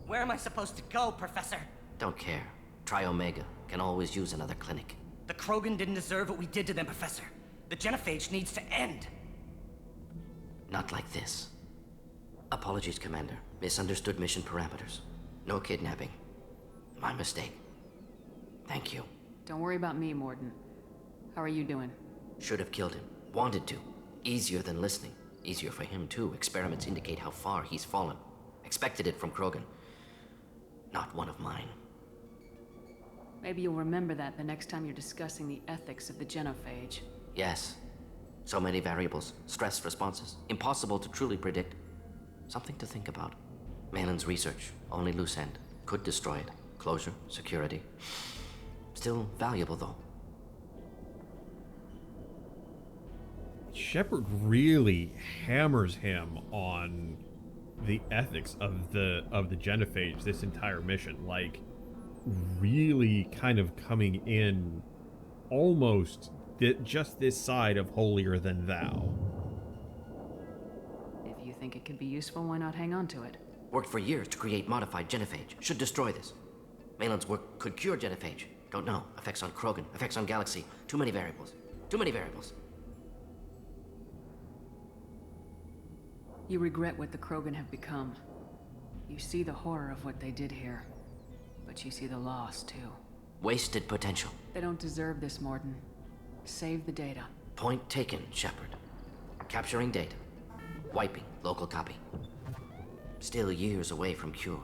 Where am I supposed to go, Professor? Don't care. Try Omega. Can always use another clinic. The Krogan didn't deserve what we did to them, Professor. The genophage needs to end. Not like this. Apologies, Commander. Misunderstood mission parameters. No kidnapping. My mistake. Thank you. Don't worry about me, Morden. How are you doing? Should have killed him. Wanted to. Easier than listening. Easier for him, too. Experiments indicate how far he's fallen. Expected it from Krogan. Not one of mine. Maybe you'll remember that the next time you're discussing the ethics of the genophage. Yes. So many variables. Stress responses. Impossible to truly predict. Something to think about. Malin's research. Only loose end. Could destroy it. Closure. Security. Still valuable, though. Shepard really hammers him on the ethics of the genophage this entire mission. Like, really kind of coming in almost just this side of holier than thou. If you think it could be useful, why not hang on to it? Worked for years to create modified genophage. Should destroy this. Malin's work could cure genophage. Don't know. Effects on Krogan. Effects on Galaxy. Too many variables. Too many variables. You regret what the Krogan have become. You see the horror of what they did here. But you see the loss, too. Wasted potential. They don't deserve this, Morden. Save the data. Point taken, Shepard. Capturing data. Wiping local copy. Still years away from cure.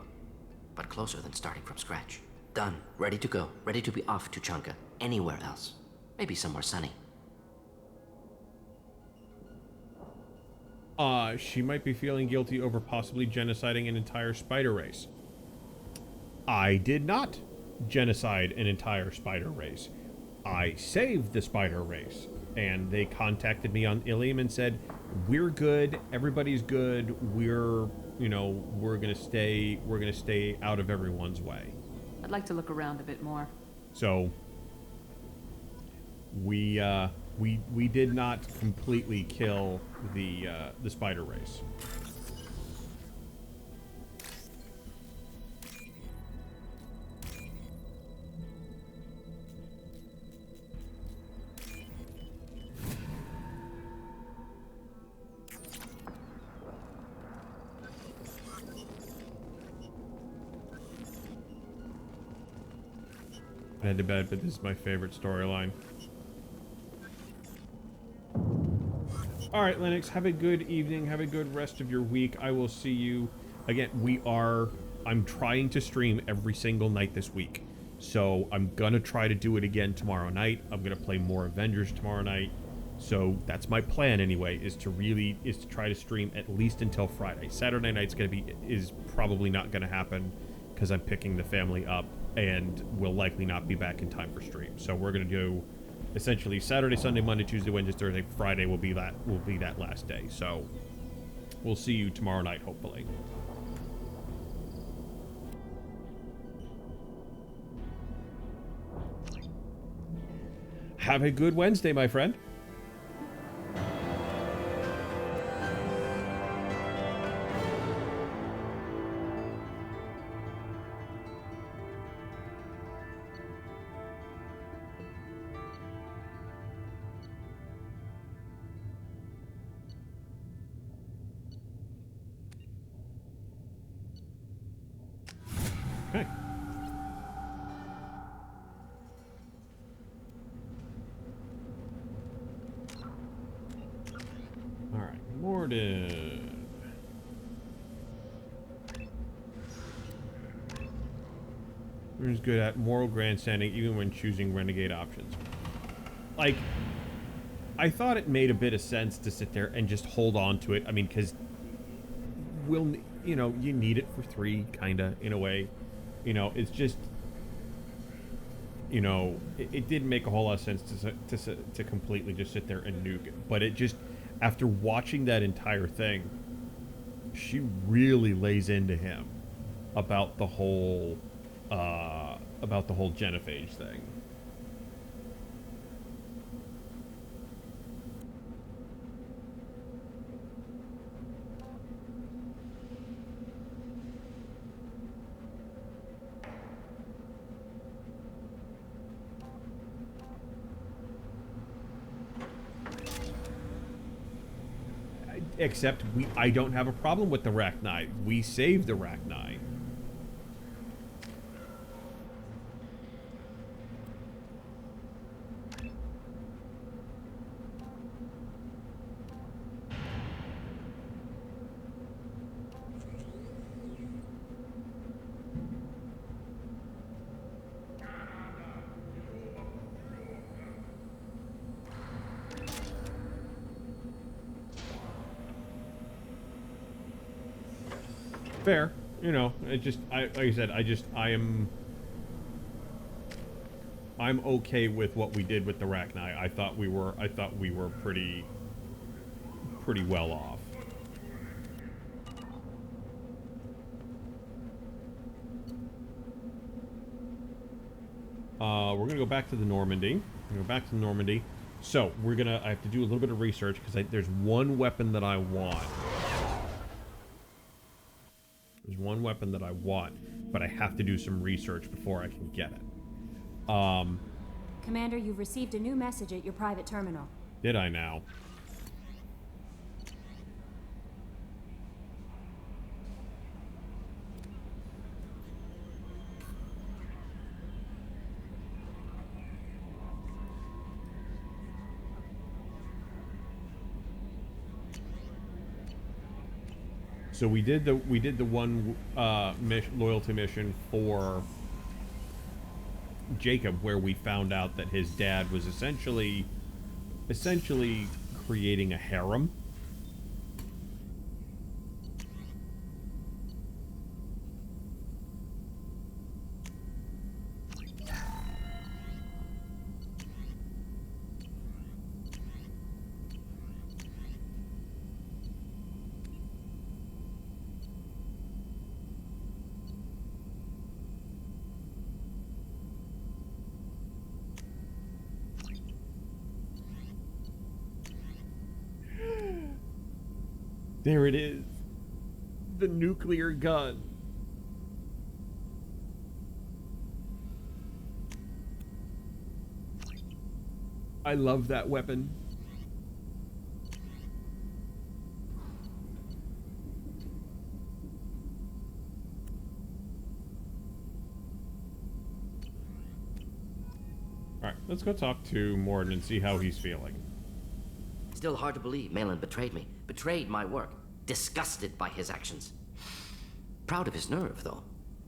But closer than starting from scratch. Done. Ready to go. Ready to be off to Chanka. Anywhere else. Maybe somewhere sunny. She might be feeling guilty over possibly genociding an entire spider race. I did not genocide an entire spider race. I saved the spider race. And they contacted me on Ilium and said, we're good, everybody's good, we're gonna stay out of everyone's way. I'd like to look around a bit more. So we did not completely kill the spider race. I had to bed, but this is my favorite storyline. Alright, Lennox, have a good evening. Have a good rest of your week. I will see you. Again, I'm trying to stream every single night this week. So I'm gonna try to do it again tomorrow night. I'm gonna play more Avengers tomorrow night. So that's my plan anyway, is to try to stream at least until Friday. Saturday night's is probably not gonna happen because I'm picking the family up and will likely not be back in time for stream. So we're gonna do essentially Saturday, Sunday, Monday, Tuesday, Wednesday, Thursday, Friday will be that last day. So we'll see you tomorrow night, hopefully. Have a good Wednesday, my friend. Okay. All right, Morden. Who's good at moral grandstanding even when choosing renegade options? Like, I thought it made a bit of sense to sit there and just hold on to it. I mean, because you need it for 3, kinda, in a way. It's just, it didn't make a whole lot of sense to completely just sit there and nuke it. But it just, after watching that entire thing, she really lays into him about the whole genophage thing. Except I don't have a problem with the Rachni. We saved the Rachni. Fair, you know. Like I said, I'm okay with what we did with the Rachni. I thought we were pretty well off. We're gonna go back to the Normandy. So I have to do a little bit of research because there's one weapon that I want. There's one weapon that I want, but I have to do some research before I can get it. Commander, you've received a new message at your private terminal. Did I now? So we did the one loyalty mission for Jacob, where we found out that his dad was essentially creating a harem. There it is. The nuclear gun. I love that weapon. Alright, let's go talk to Morden and see how he's feeling. Still hard to believe Malin betrayed me. Betrayed my work. Disgusted by his actions. Proud of his nerve, though.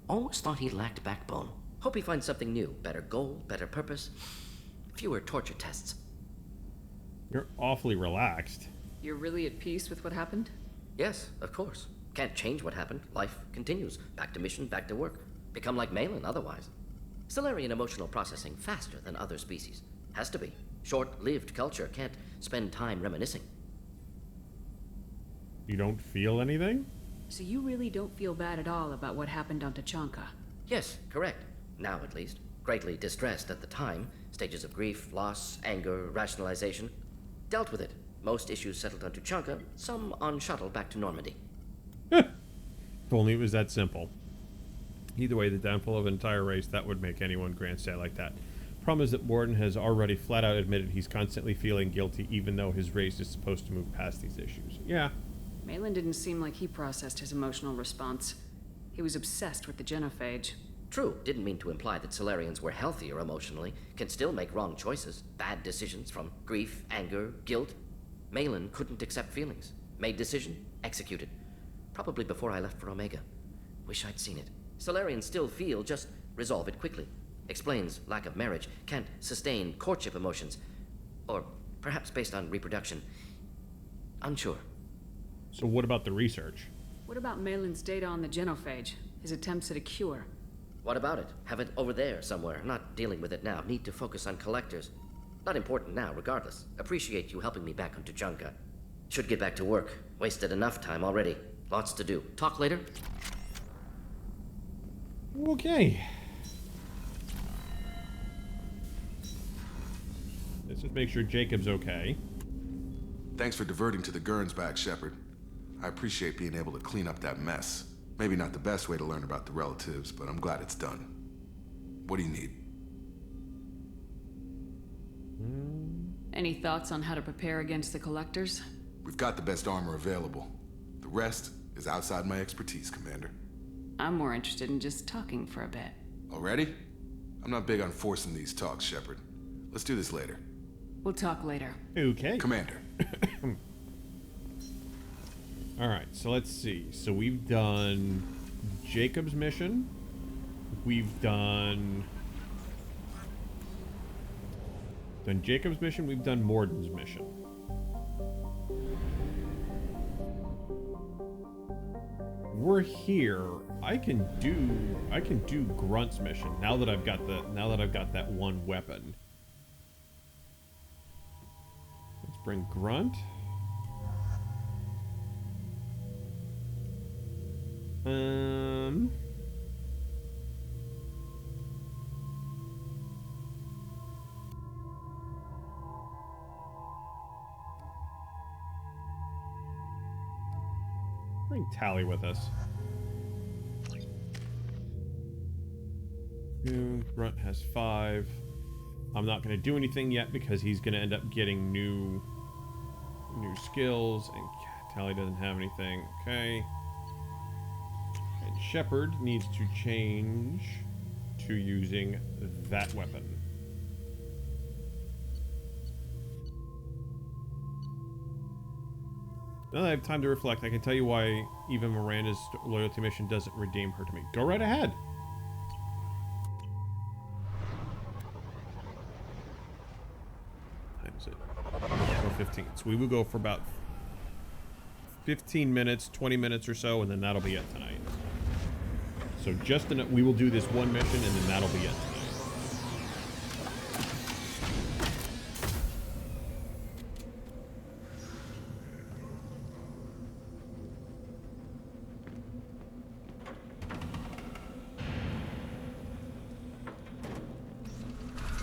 Always thought he lacked backbone. Hope he finds something new. Better goal, better purpose. Fewer torture tests. You're awfully relaxed. You're really at peace with what happened? Yes, of course. Can't change what happened. Life continues. Back to mission, back to work. Become like Malin otherwise. Solarian emotional processing faster than other species. Has to be. Short-lived culture can't spend time reminiscing. You don't feel anything? So you really don't feel bad at all about what happened on Tachanka? Yes, correct. Now at least. Greatly distressed at the time. Stages of grief, loss, anger, rationalization. Dealt with it. Most issues settled on Tachanka, some on shuttle back to Normandy. If only it was that simple. Either way, the downfall of an entire race, that would make anyone grandstand like that. Problem is that Morden has already flat out admitted he's constantly feeling guilty even though his race is supposed to move past these issues. Yeah. Malin didn't seem like he processed his emotional response. He was obsessed with the genophage. True, didn't mean to imply that Solarians were healthier emotionally, can still make wrong choices, bad decisions from grief, anger, guilt. Malin couldn't accept feelings. Made decision, executed. Probably before I left for Omega. Wish I'd seen it. Solarians still feel, just resolve it quickly. Explains lack of marriage, can't sustain courtship emotions. Or perhaps based on reproduction. Unsure. So what about the research? What about Malin's data on the genophage? His attempts at a cure? What about it? Have it over there somewhere. Not dealing with it now. Need to focus on collectors. Not important now, regardless. Appreciate you helping me back on Tachanka. Should get back to work. Wasted enough time already. Lots to do. Talk later? Okay. Let's just make sure Jacob's okay. Thanks for diverting to the Gernsback, Shepard. I appreciate being able to clean up that mess. Maybe not the best way to learn about the relatives, but I'm glad it's done. What do you need? Any thoughts on how to prepare against the collectors? We've got the best armor available. The rest is outside my expertise, Commander. I'm more interested in just talking for a bit. Already? I'm not big on forcing these talks, Shepard. Let's do this later. We'll talk later. Okay. Commander. Alright, so let's see. So we've done Jacob's mission. We've done Jacob's mission. We've done Morden's mission. We're here. I can do Grunt's mission now that I've got that one weapon. Let's bring Grunt. Bring Tally with us. Grunt has 5. I'm not going to do anything yet because he's going to end up getting new skills, and Tally doesn't have anything. Okay. And Shepard needs to change to using that weapon. Now that I have time to reflect, I can tell you why even Miranda's loyalty mission doesn't redeem her to me. Go right ahead. What time is it? 12:15. So we will go for about 15 minutes, 20 minutes or so, and then that'll be it tonight. So just enough, we will do this one mission, and then that'll be it tonight.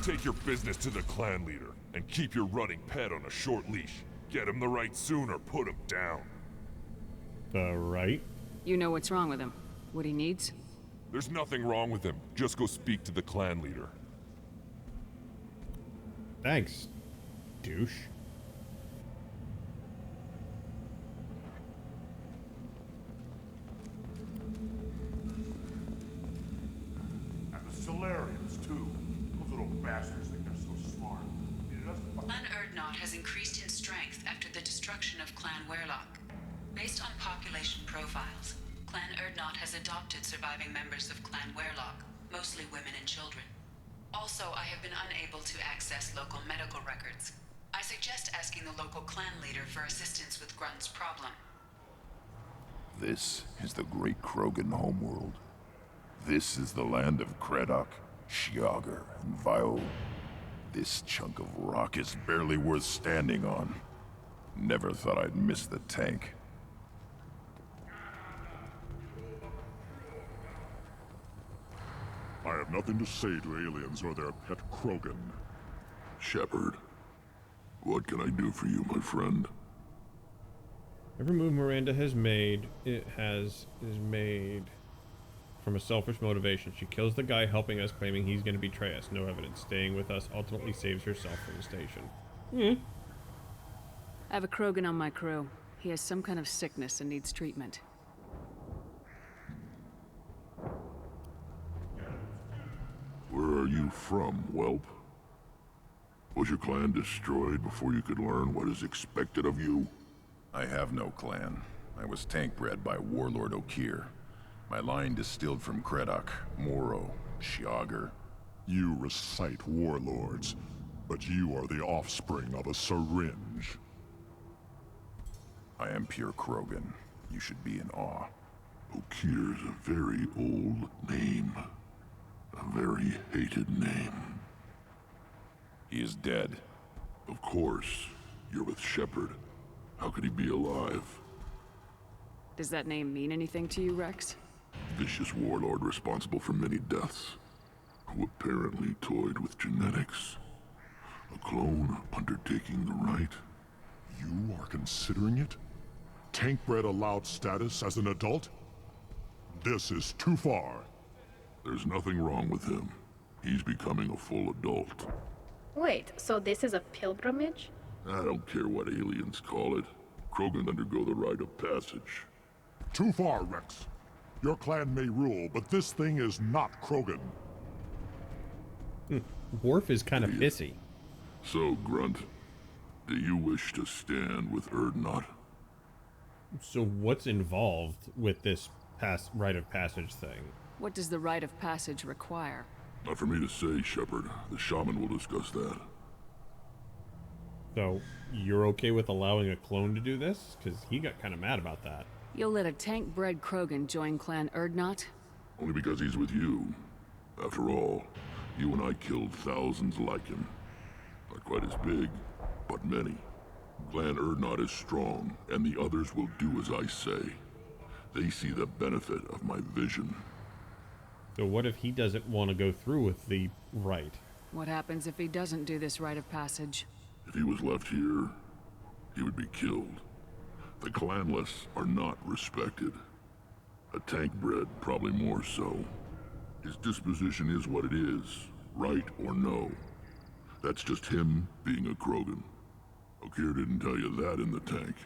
Take your business to the clan leader, and keep your running pet on a short leash. Get him the right soon or put him down. The right? You know what's wrong with him? What he needs? There's nothing wrong with him. Just go speak to the clan leader. Thanks, douche. And the Solarians, too. Those little bastards think they're so smart. Clan Urdnot has increased in strength after the destruction of Clan Werlock. Based on population profiles, Clan Urdnot has adopted surviving members of Clan Werlock, mostly women and children. Also, I have been unable to access local medical records. I suggest asking the local clan leader for assistance with Grunt's problem. This is the great Krogan homeworld. This is the land of Kredok, Shiagar, and Vio. This chunk of rock is barely worth standing on. Never thought I'd miss the tank. I have nothing to say to aliens or their pet Krogan. Shepard, what can I do for you, my friend? Every move Miranda has made, is made from a selfish motivation. She kills the guy helping us, claiming he's going to betray us. No evidence. Staying with us ultimately saves herself from the station. I have a Krogan on my crew. He has some kind of sickness and needs treatment. Where are you from, whelp? Was your clan destroyed before you could learn what is expected of you? I have no clan. I was tank bred by Warlord Okir. My line distilled from Kredok, Moro, Shiagar. You recite warlords, but you are the offspring of a syringe. I am pure Krogan. You should be in awe. Okir's a very old name. A very hated name. He is dead. Of course. You're with Shepard. How could he be alive? Does that name mean anything to you, Rex? Vicious warlord responsible for many deaths, who apparently toyed with genetics. A clone undertaking the right. You are considering it? Tank-bred allowed status as an adult? This is too far. There's nothing wrong with him. He's becoming a full adult. Wait, so this is a pilgrimage? I don't care what aliens call it. Krogan undergo the rite of passage. Too far, Rex. Your clan may rule, but this thing is not Krogan. Worf is kind of pissy. So, Grunt, do you wish to stand with Urdnot? So what's involved with this rite of passage thing? What does the rite of passage require? Not for me to say, Shepard. The shaman will discuss that. So, you're okay with allowing a clone to do this? Because he got kind of mad about that. You'll let a tank-bred Krogan join Clan Urdnot? Only because he's with you. After all, you and I killed thousands like him. Not quite as big, but many. Clan Urdnot is strong, and the others will do as I say. They see the benefit of my vision. So what if he doesn't want to go through with the rite? What happens if he doesn't do this rite of passage? If he was left here, he would be killed. The clanless are not respected. A tank bred, probably more so. His disposition is what it is, right or no. That's just him being a Krogan. Okir didn't tell you that in the tank,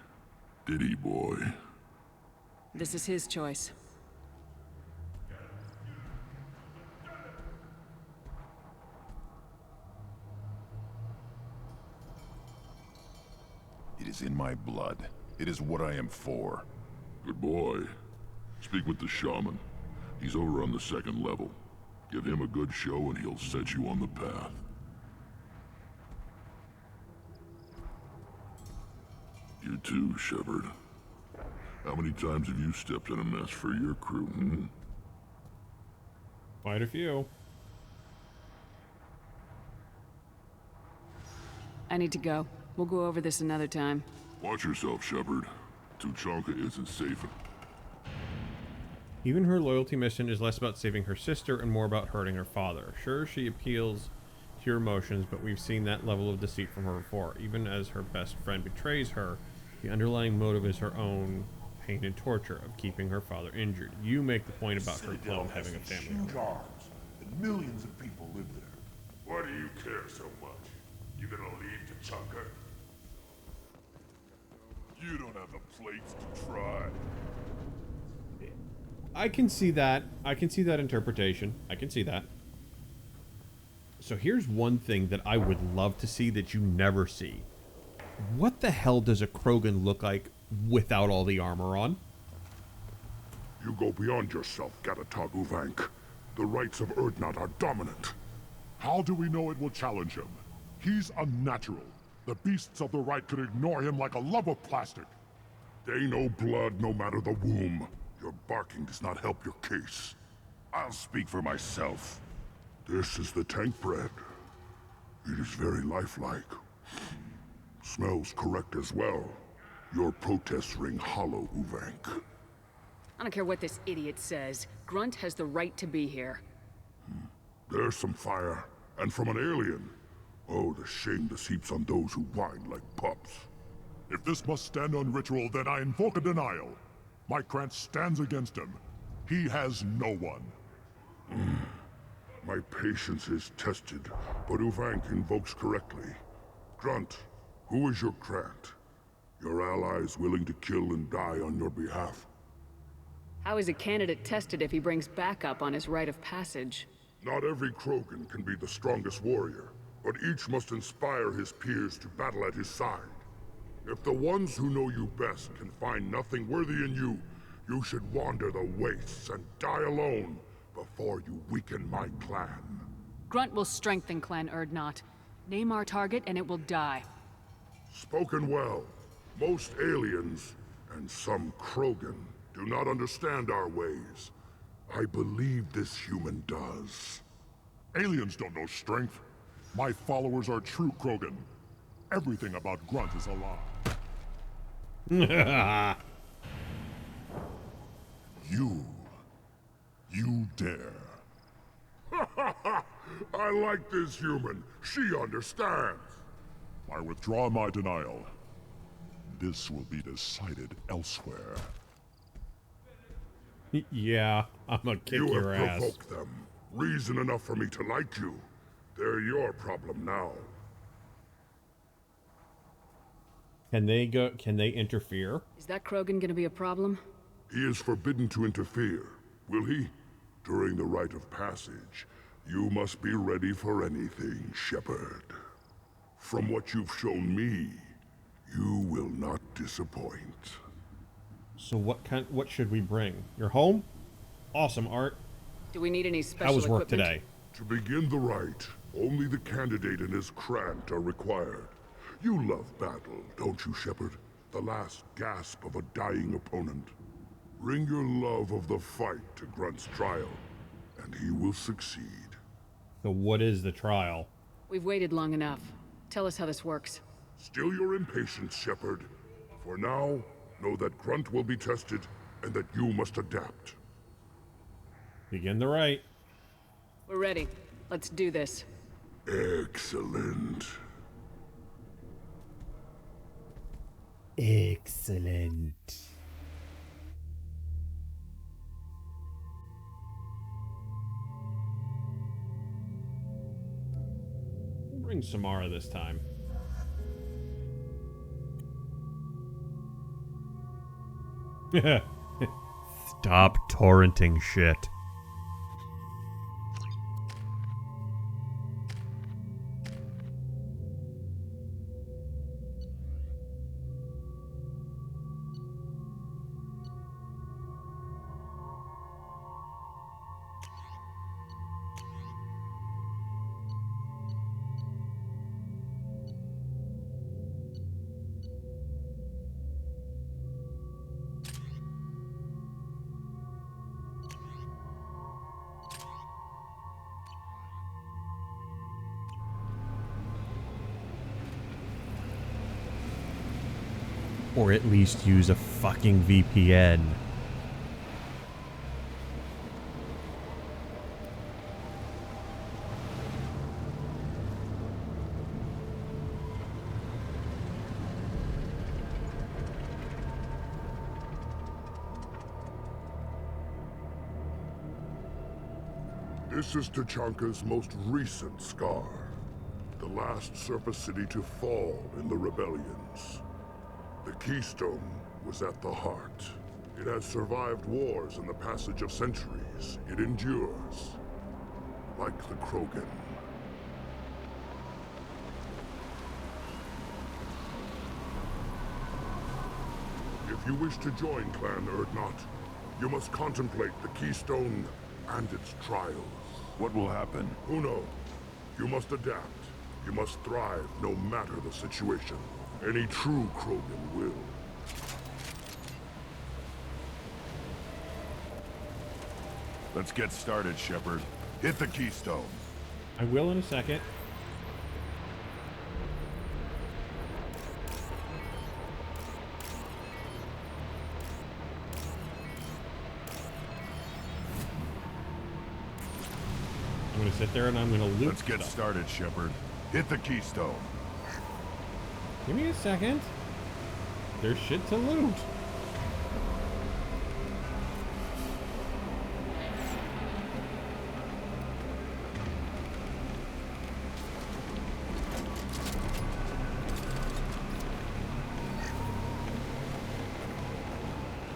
did he, boy? This is his choice. It is in my blood. It is what I am for. Good boy. Speak with the shaman. He's over on the second level. Give him a good show and he'll set you on the path. You too, Shepard. How many times have you stepped in a mess for your crew, Quite a few. I need to go. We'll go over this another time. Watch yourself, Shepard. Tuchanka isn't safe. Even her loyalty mission is less about saving her sister and more about hurting her father. Sure, she appeals to your emotions, but we've seen that level of deceit from her before. Even as her best friend betrays her, the underlying motive is her own pain and torture of keeping her father injured. You make the point about her clone having a family. Huge arms, and millions of people live there. Why do you care so much? You gonna leave Tuchanka? You don't have the plates to try. I can see that. I can see that interpretation. I can see that. So here's one thing that I would love to see that you never see. What the hell does a Krogan look like without all the armor on? You go beyond yourself, Gatatog Uvank. The rights of Urdnot are dominant. How do we know it will challenge him? He's unnatural. The beasts of the right could ignore him like a lump of plastic. They know blood no matter the womb. Your barking does not help your case. I'll speak for myself. This is the tank bread. It is very lifelike. Smells correct as well. Your protests ring hollow, Uvank. I don't care what this idiot says. Grunt has the right to be here. There's some fire, and from an alien. Oh, the shame this heaps on those who whine like pups. If this must stand on ritual, then I invoke a denial. My Krantz stands against him. He has no one. My patience is tested, but Uvank invokes correctly. Grunt, who is your Krant? Your allies willing to kill and die on your behalf? How is a candidate tested if he brings backup on his rite of passage? Not every Krogan can be the strongest warrior, but each must inspire his peers to battle at his side. If the ones who know you best can find nothing worthy in you, you should wander the wastes and die alone before you weaken my clan. Grunt will strengthen Clan Urdnot. Name our target and it will die. Spoken well. Most aliens, and some Krogan, do not understand our ways. I believe this human does. Aliens don't know strength. My followers are true Krogan. Everything about Grunt is a lie. You dare. I like this human. She understands. I withdraw my denial. This will be decided elsewhere. Yeah, I'm gonna kick you your have ass. provoked them. Reason enough for me to like you. They're your problem now. Can they interfere? Is that Krogan gonna be a problem? He is forbidden to interfere, will he? During the rite of passage, you must be ready for anything, Shepard. From what you've shown me, you will not disappoint. So what should we bring? Your home? Awesome, Art. Do we need any special How was work equipment? today? To begin the rite, only the candidate and his Krant are required. You love battle, don't you, Shepard? The last gasp of a dying opponent. Bring your love of the fight to Grunt's trial, and he will succeed. So what is the trial? We've waited long enough. Tell us how this works. Still your impatience, Shepard. For now, know that Grunt will be tested, and that you must adapt. Begin the rite. We're ready. Let's do this. Excellent. Excellent. Bring Samara this time. Stop torrenting shit. Or at least use a fucking VPN. This is Tachanka's most recent scar. The last surface city to fall in the rebellions. The Keystone was at the heart. It has survived wars and the passage of centuries. It endures. Like the Krogan. If you wish to join Clan Urdnot, you must contemplate the Keystone and its trials. What will happen? Who knows? You must adapt. You must thrive no matter the situation. Any true Krogan will. Let's get started, Shepard. Hit the Keystone. I will in a second. I'm gonna sit there and I'm gonna loot. Let's get started, Shepard. Hit the Keystone. Give me a second. There's shit to loot.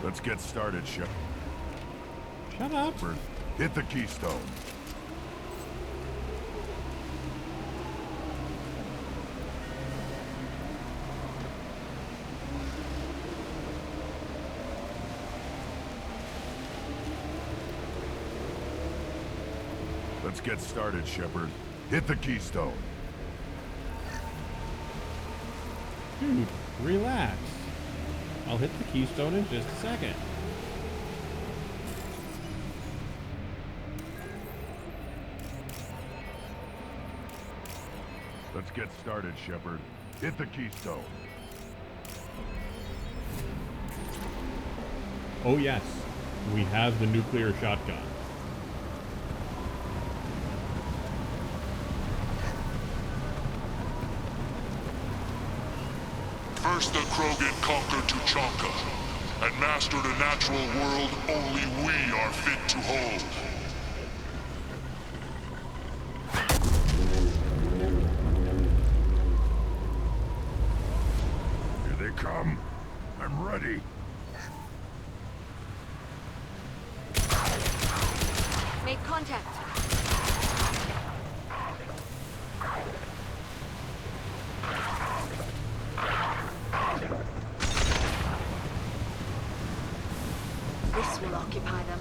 Let's get started, Shepard. Shut up. Hit the Keystone. Let's get started, Shepard. Hit the Keystone. Dude, relax. I'll hit the Keystone in just a second. Let's get started, Shepard. Hit the Keystone. Oh yes, we have the nuclear shotgun. First the Krogan conquered Tuchanka, and mastered a natural world only we are fit to hold. Here come. I'm ready. Made contact. This will occupy them.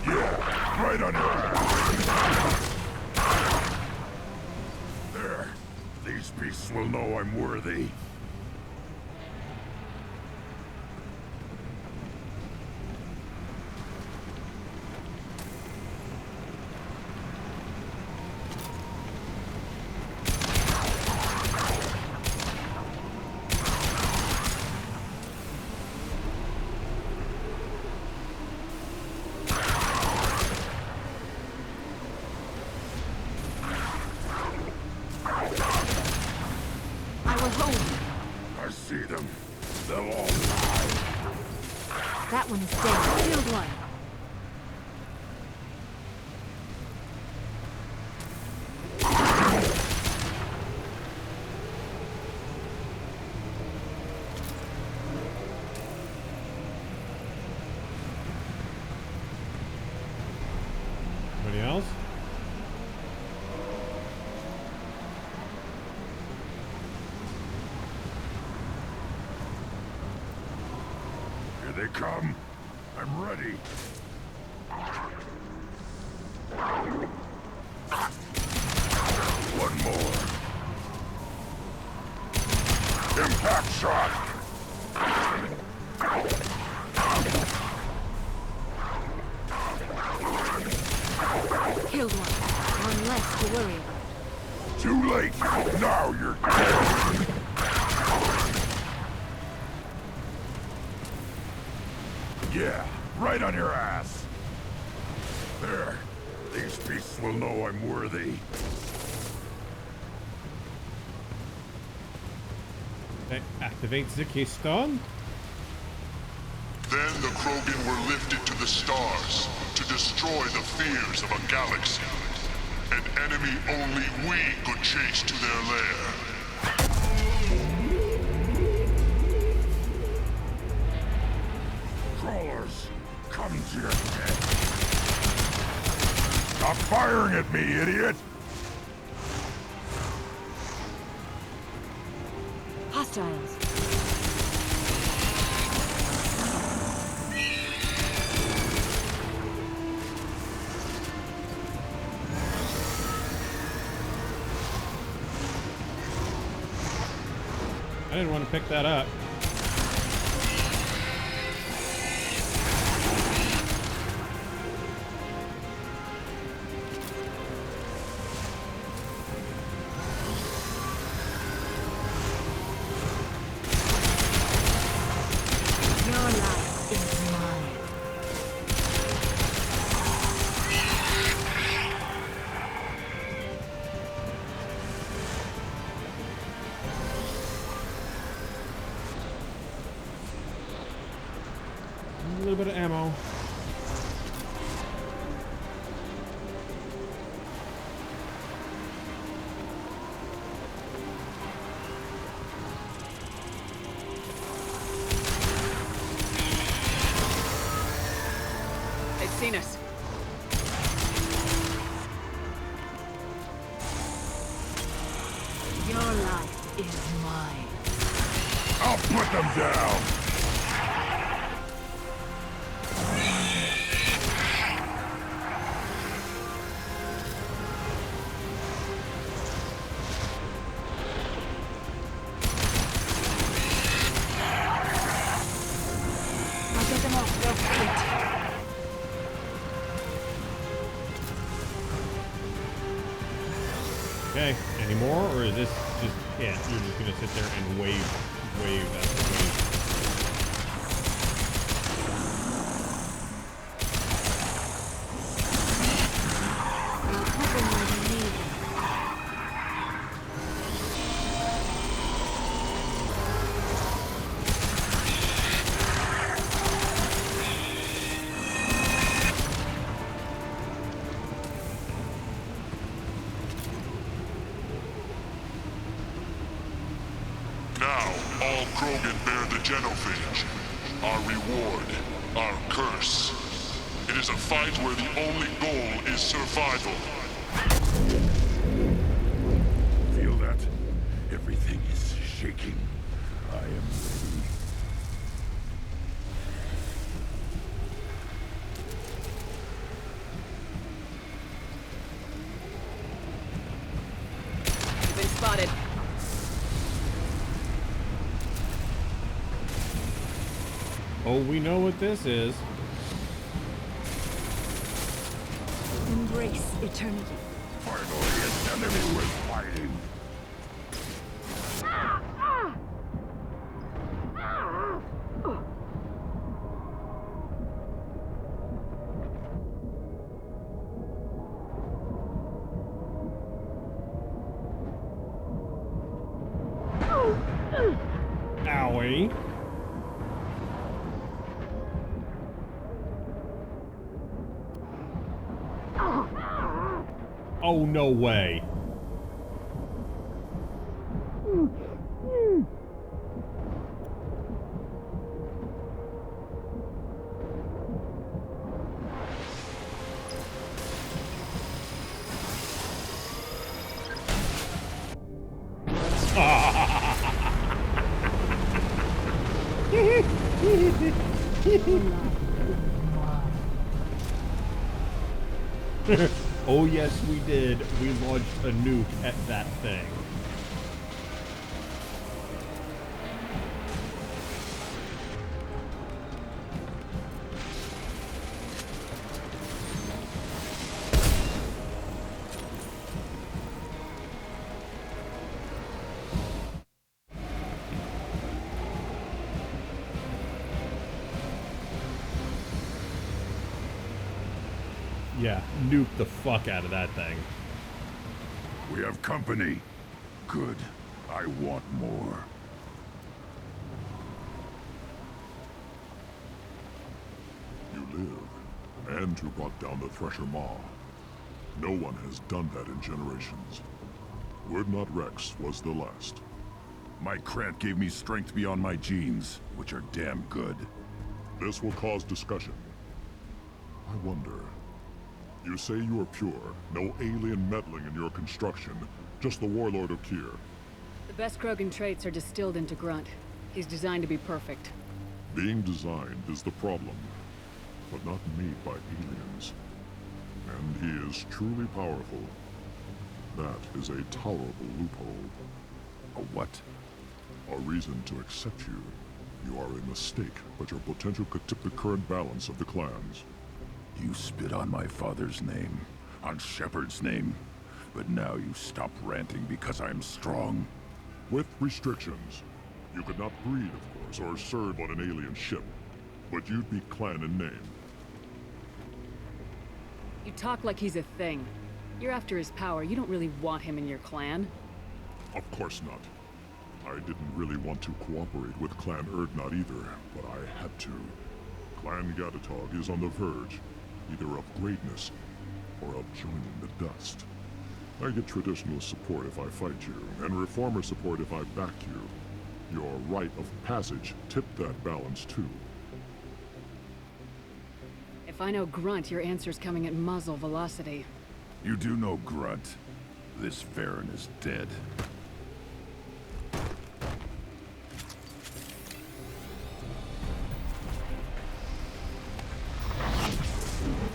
Yeah, right on your ass. There. These beasts will know I'm worthy. I see them. They'll all die. That one is dead. Killed one. Anybody else? Here they come. I'm ready. One more. Impact shot. Killed one. One less to worry about. Too late. Now you're dead. Yeah, right on your ass. There. These beasts will know I'm worthy. Okay, activate the keystone. Then the Krogan were lifted to the stars to destroy the fears of a galaxy. An enemy only we could chase to their lair. Crawlers, come to your death. Stop firing at me, idiot! Hostiles. I didn't want to pick that up. A little bit of ammo. They've seen us. Your life is mine. I'll put them down! I'll get them off. They'll fight. Okay, any more, or is this just, yeah, you're just gonna sit there and wave after wave? Now, all Krogan bear the genophage. Our reward, our curse. It is a fight where the only goal is survival. Feel that? Everything is shaking. I am ready. You've been spotted. Oh, we know what this is. Embrace eternity. Finally, an enemy worth fighting. Owie. Oh, no way. Oh yes, we did. We launched a nuke at that thing. Yeah, nuke the fuck out of that thing. We have company. Good. I want more. You live, and you brought down the Thresher Maw. No one has done that in generations. Wordnot Rex was the last. My Krant gave me strength beyond my genes, which are damn good. This will cause discussion. I wonder... You say you are pure, no alien meddling in your construction, just the Warlord of Kier. The best Krogan traits are distilled into Grunt. He's designed to be perfect. Being designed is the problem, but not made by aliens. And he is truly powerful. That is a tolerable loophole. A what? A reason to accept you. You are a mistake, but your potential could tip the current balance of the clans. You spit on my father's name, on Shepard's name, but now you stop ranting because I'm strong. With restrictions. You could not breed, of course, or serve on an alien ship, but you'd be clan in name. You talk like he's a thing. You're after his power. You don't really want him in your clan. Of course not. I didn't really want to cooperate with Clan Urdnot either, but I had to. Clan Gatatog is on the verge, either of greatness or of joining the dust. I get traditional support if I fight you, and reformer support if I back you. Your rite of passage tipped that balance too. If I know Grunt, your answer's coming at muzzle velocity. You do know Grunt. This Varen is dead.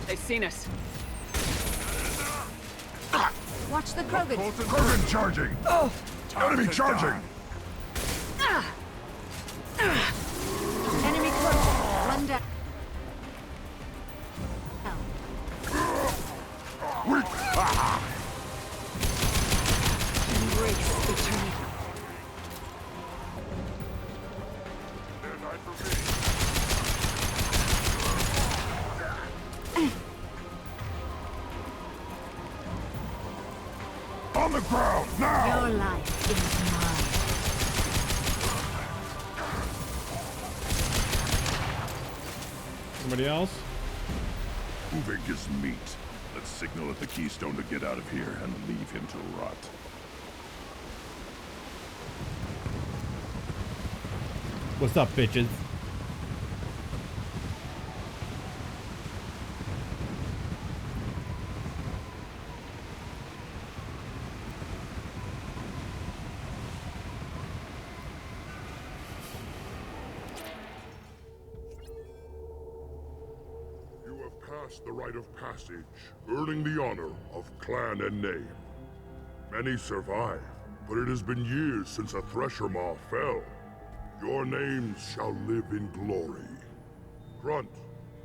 They've seen us. Watch the Krogan. Krogan charging! Oh! Enemy charging! Enemy Krogan. Run down. Embrace eternity. On the ground, now! Your life is mine. Somebody else? Uvig is meat. Let's signal at the Keystone to get out of here and leave him to rot. What's up, bitches? You have passed the rite of passage, earning the honor of clan and name. Many survive, but it has been years since a Thresher Maw fell. Your names shall live in glory. Grunt,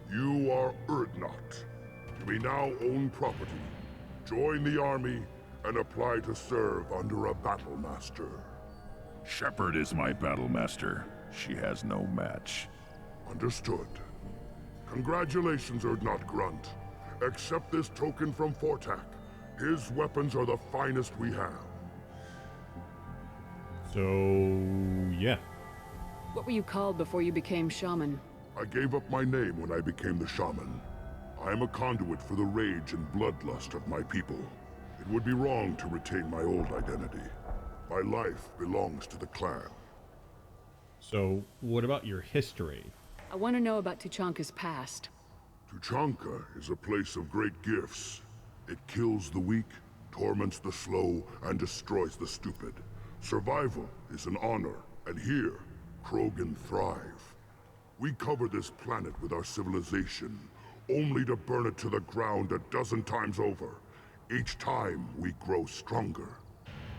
you are Urdnot. You may now own property, join the army, and apply to serve under a battle master. Shepard is my battle master. She has no match. Understood. Congratulations, Urdnot Grunt. Accept this token from Fortak. His weapons are the finest we have. So, yeah. What were you called before you became shaman? I gave up my name when I became the shaman. I am a conduit for the rage and bloodlust of my people. It would be wrong to retain my old identity. My life belongs to the clan. So, what about your history? I want to know about Tuchanka's past. Tuchanka is a place of great gifts. It kills the weak, torments the slow, and destroys the stupid. Survival is an honor, and here, Krogan thrive. We cover this planet with our civilization, only to burn it to the ground a dozen times over. Each time, we grow stronger.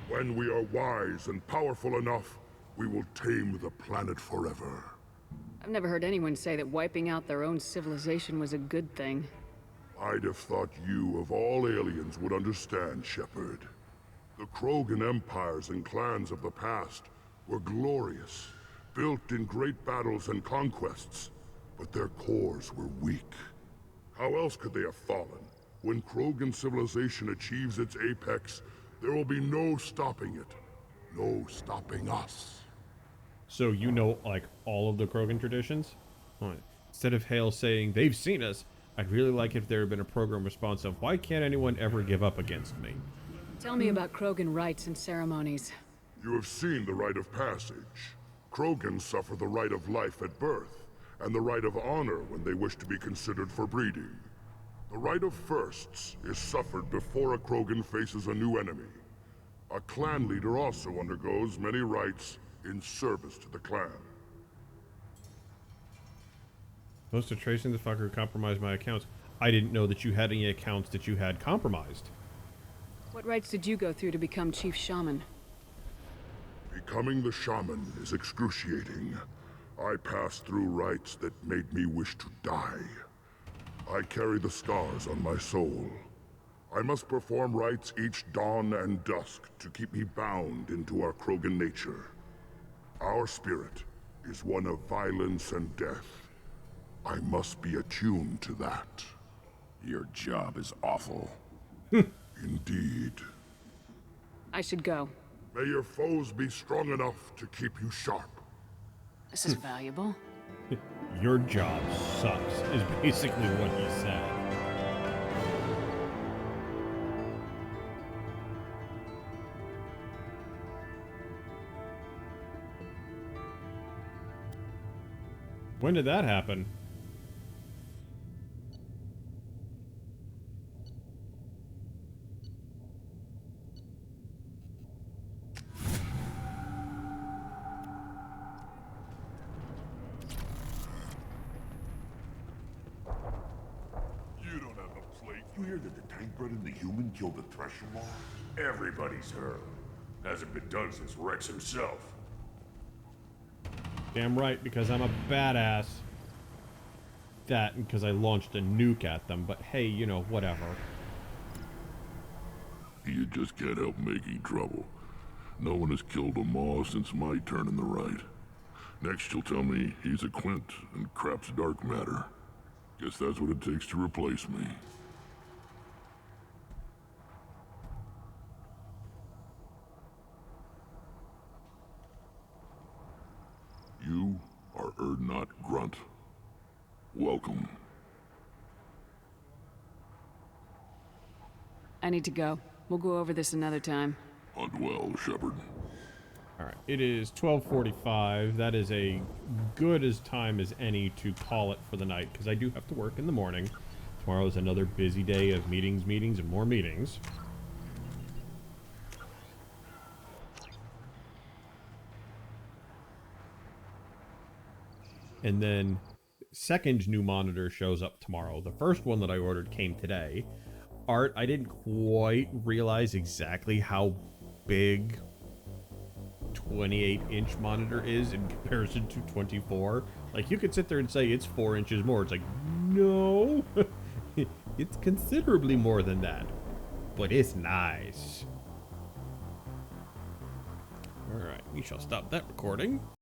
When we are wise and powerful enough, we will tame the planet forever. I've never heard anyone say that wiping out their own civilization was a good thing. I'd have thought you, of all aliens, would understand, Shepard. The Krogan empires and clans of the past were glorious, built in great battles and conquests, but their cores were weak. How else could they have fallen? When Krogan civilization achieves its apex, there will be no stopping it. No stopping us. So you know, like, all of the Krogan traditions? Right. Instead of Hale saying, they've seen us, I'd really like if there had been a program response of, why can't anyone ever give up against me? Tell me about Krogan rites and ceremonies. You have seen the rite of passage. Krogans suffer the rite of life at birth, and the rite of honor when they wish to be considered for breeding. The rite of firsts is suffered before a Krogan faces a new enemy. A clan leader also undergoes many rites in service to the clan. Most to tracing the fucker who compromised my accounts. I didn't know that you had any accounts that you had compromised. What rites did you go through to become Chief Shaman? Becoming the shaman is excruciating. I passed through rites that made me wish to die. I carry the scars on my soul. I must perform rites each dawn and dusk to keep me bound into our Krogan nature. Our spirit is one of violence and death. I must be attuned to that. Your job is awful. Indeed. I should go. May your foes be strong enough to keep you sharp. This is valuable. Your job sucks, is basically what he said. When did that happen? You hear that the tank bred and the human killed the Thresher Maw? Everybody's heard. Hasn't been done since Rex himself. Damn right, because I'm a badass. That, and because I launched a nuke at them, but hey, you know, whatever. You just can't help making trouble. No one has killed a Maw since my turn in the right. Next you'll tell me he's a Quint and crap's dark matter. Guess that's what it takes to replace me. You are Urdnot Grunt. Welcome. I need to go. We'll go over this another time. Hunt well, Shepard. Alright, it is 12:45. That is a good as time as any to call it for the night, because I do have to work in the morning. Tomorrow is another busy day of meetings, and more meetings. And then second new monitor shows up tomorrow. The first one that I ordered came today. Art, I didn't quite realize exactly how big 28-inch monitor is in comparison to 24. Like, you could sit there and say it's 4 inches more. It's like, no, it's considerably more than that, but it's nice. All right, we shall stop that recording.